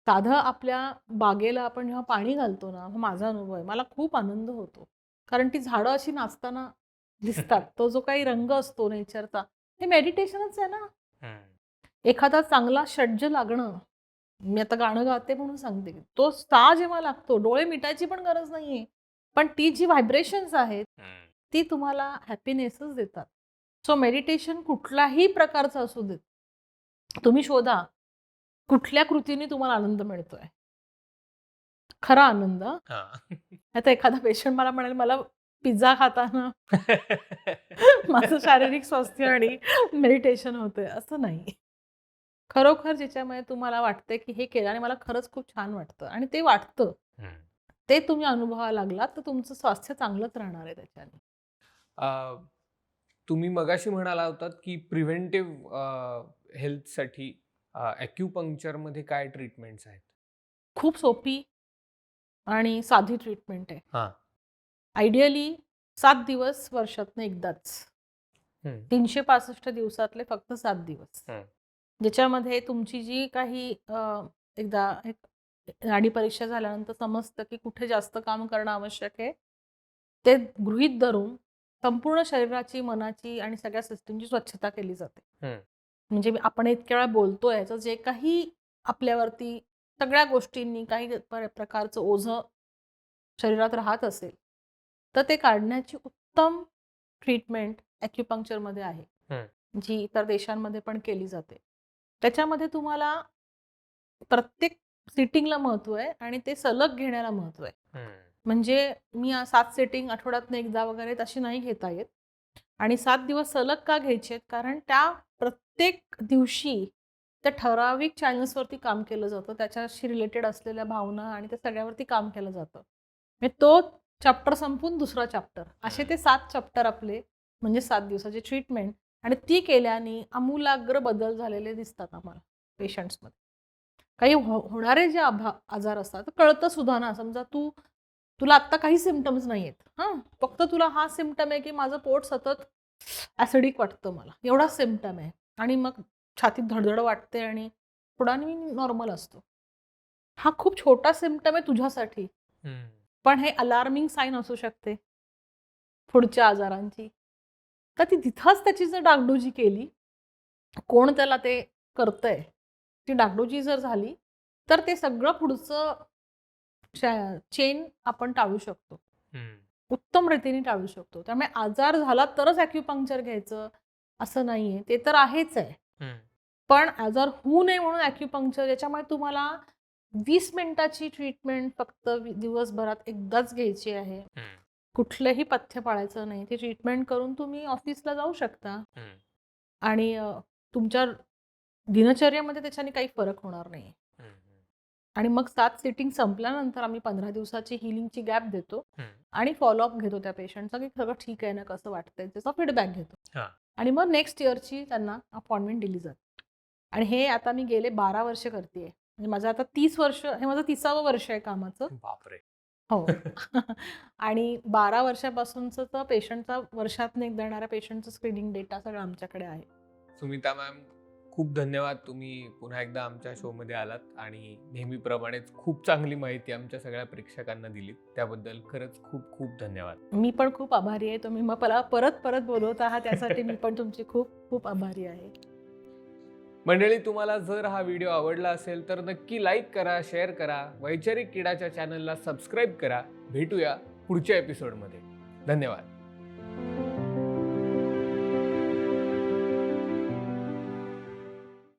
साधं आपल्या बागेला आपण जेव्हा पाणी घालतो ना, हा माझा अनुभव आहे. मला खूप आनंद होतो. कारण ती झाडं अशी नाचताना दिसतात. तो जो काही रंग असतो नेचरचा, हे मेडिटेशनच आहे ना. एखादा चांगला षड्ज लागणं, मी आता गाणं गाते म्हणून सांगते. तो सा जेव्हा लागतो, डोळे मिटायची पण गरज नाहीये. पण ती जी व्हायब्रेशन्स आहेत, ती तुम्हाला हॅपीनेसच देतात. सो मेडिटेशन कुठल्याही प्रकारचं असू देत. तुम्ही शोधा, कुठल्या कृतीने तुम्हाला आनंद मिळतोय. खरा आनंद. आता एखादा पेशंट मला म्हणेल, मला पिझ्झा खाताना माझं शारीरिक स्वास्थ्य आणि मेडिटेशन होतंय, असं नाही. खरोखर ज्याच्यामुळे तुम्हाला वाटतंय, की हे केल्याने मला खरंच खूप छान वाटतं आणि ते वाटतं. ते तुम्ही अनुभवायला लागलात, तर तुमचं स्वास्थ्य चांगलंच राहणार आहे त्याच्याने. तुम्ही मगाशी म्हणाला होतात, की प्रिव्हेंटिव्ह हेल्थसाठी ॲक्युपंक्चरमध्ये काय ट्रीटमेंट्स आहेत? खूप सोपी आणि साधी ट्रीटमेंट आहे. आयडियली 7 दिवस वर्षातनं एकदाच. 365 दिवसातले फक्त 7 दिवस. ज्याच्यामध्ये तुमची जी काही एकदा एक नाडी परीक्षा झाल्यानंतर समजतं, की कुठे जास्त काम करणं आवश्यक आहे. ते गृहीत धरून संपूर्ण शरीराची, मनाची आणि सगळ्या सिस्टमची स्वच्छता केली जाते. म्हणजे आपण इतक्या वेळा बोलतोय याचं जे काही आपल्यावरती सगळ्या गोष्टींनी काही प्रकारचं ओझं शरीरात राहत असेल, तर ते काढण्याची उत्तम ट्रीटमेंट ॲक्युपंक्चरमध्ये आहे. जी इतर देशांमध्ये पण केली जाते. त्याच्यामध्ये तुम्हाला प्रत्येक सिटिंगला महत्त्व आहे आणि ते सलग घेण्याला महत्त्व आहे. म्हणजे मी 7 सिटिंग आठवड्यातनं एकदा वगैरे तशी नाही घेता येत. आणि 7 दिवस सलग का घ्यायचेत? कारण त्या प्रत्येक दिवशी त्या ठराविक चॅनल्सवरती काम केलं जातं. त्याच्याशी रिलेटेड असलेल्या भावना आणि त्या सगळ्यावरती काम केलं जातं. म्हणजे तो चॅप्टर संपून दुसरा चॅप्टर, असे ते 7 चॅप्टर आपले, म्हणजे 7 दिवसाची ट्रीटमेंट. आणि ती केल्याने आमूलाग्र बदल झालेले दिसतात आम्हाला पेशंट्समध्ये. काही होणारे जे आजार असतात कळतं सुद्धा ना. समजा तुला आत्ता काही सिम्पटम्स नाही आहेत, हां, फक्त तुला हा सिम्पटम आहे की माझं पोट सतत ॲसिडिक वाटतं मला, एवढाच सिम्पटम आहे. आणि मग छातीत धडधड वाटते आणि थोडा मी नॉर्मल असतो. हा खूप छोटा सिम्पटम आहे तुझ्यासाठी, पण हे अलार्मिंग साईन असू शकते पुढच्या आजारांची. तर ती तिथंच त्याची जर डागडुजी केली, कोण त्याला ते करतंय, ती डागडुजी जर झाली, तर ते सगळं पुढचं चेन आपण टाळू शकतो. उत्तम रीतीने टाळू शकतो. त्यामुळे आजार झाला तरच ॲक्युपंक्चर घ्यायचं असं नाहीये. ते तर आहेच आहे. पण आजार होऊ नये म्हणून ॲक्युपंक्चर, याच्यामुळे तुम्हाला 20 मिनिटाची ट्रीटमेंट फक्त दिवसभरात एकदाच घ्यायची आहे. कुठलंही पथ्य पाळायचं नाही. ती ट्रीटमेंट करून तुम्ही ऑफिसला जाऊ शकता आणि तुमच्या दिनचर्येमध्ये त्याच्याने काही फरक होणार नाही. आणि मग 7 सिटिंग संपल्यानंतर आम्ही 15 दिवसाची हिलिंगची गॅप देतो आणि फॉलोअप घेतो त्या पेशंटचा, की सगळं ठीक आहे ना, कसं वाटतंय त्याचा फीडबॅक घेतो. आणि मग नेक्स्ट इयरची त्यांना अपॉइंटमेंट दिली जाते. आणि हे आता मी गेले 12 वर्ष करतेय. म्हणजे माझं आता 30 वर्ष, हे माझं 30वं वर्ष आहे कामाचं. बापरे. हो. आणि 12 वर्षापासूनचं तर पेशंटचा, वर्षातून एकदा येणाऱ्या पेशंटचं स्क्रीनिंग डेटा सगळं आमच्याकडे आहे. सुमिता मॅम, खूप धन्यवाद. तुम्ही पुन्हा एकदा आमच्या शोमध्ये आलात आणि नेहमीप्रमाणेच खूप चांगली माहिती आमच्या सगळ्या प्रेक्षकांना दिलीत. त्याबद्दल खरंच खूप खूप धन्यवाद. मी पण खूप आभारी आहे. तुम्ही मग मला परत परत बोलवत आहात, त्यासाठी मी पण तुमची खूप खूप आभारी आहे. मंडळी, तुम्हाला जर हा व्हिडिओ आवडला असेल तर नक्की लाईक करा, शेअर करा, वैचारिक किडाच्या चॅनलला सबस्क्राईब करा. भेटूया पुढच्या एपिसोडमध्ये. धन्यवाद.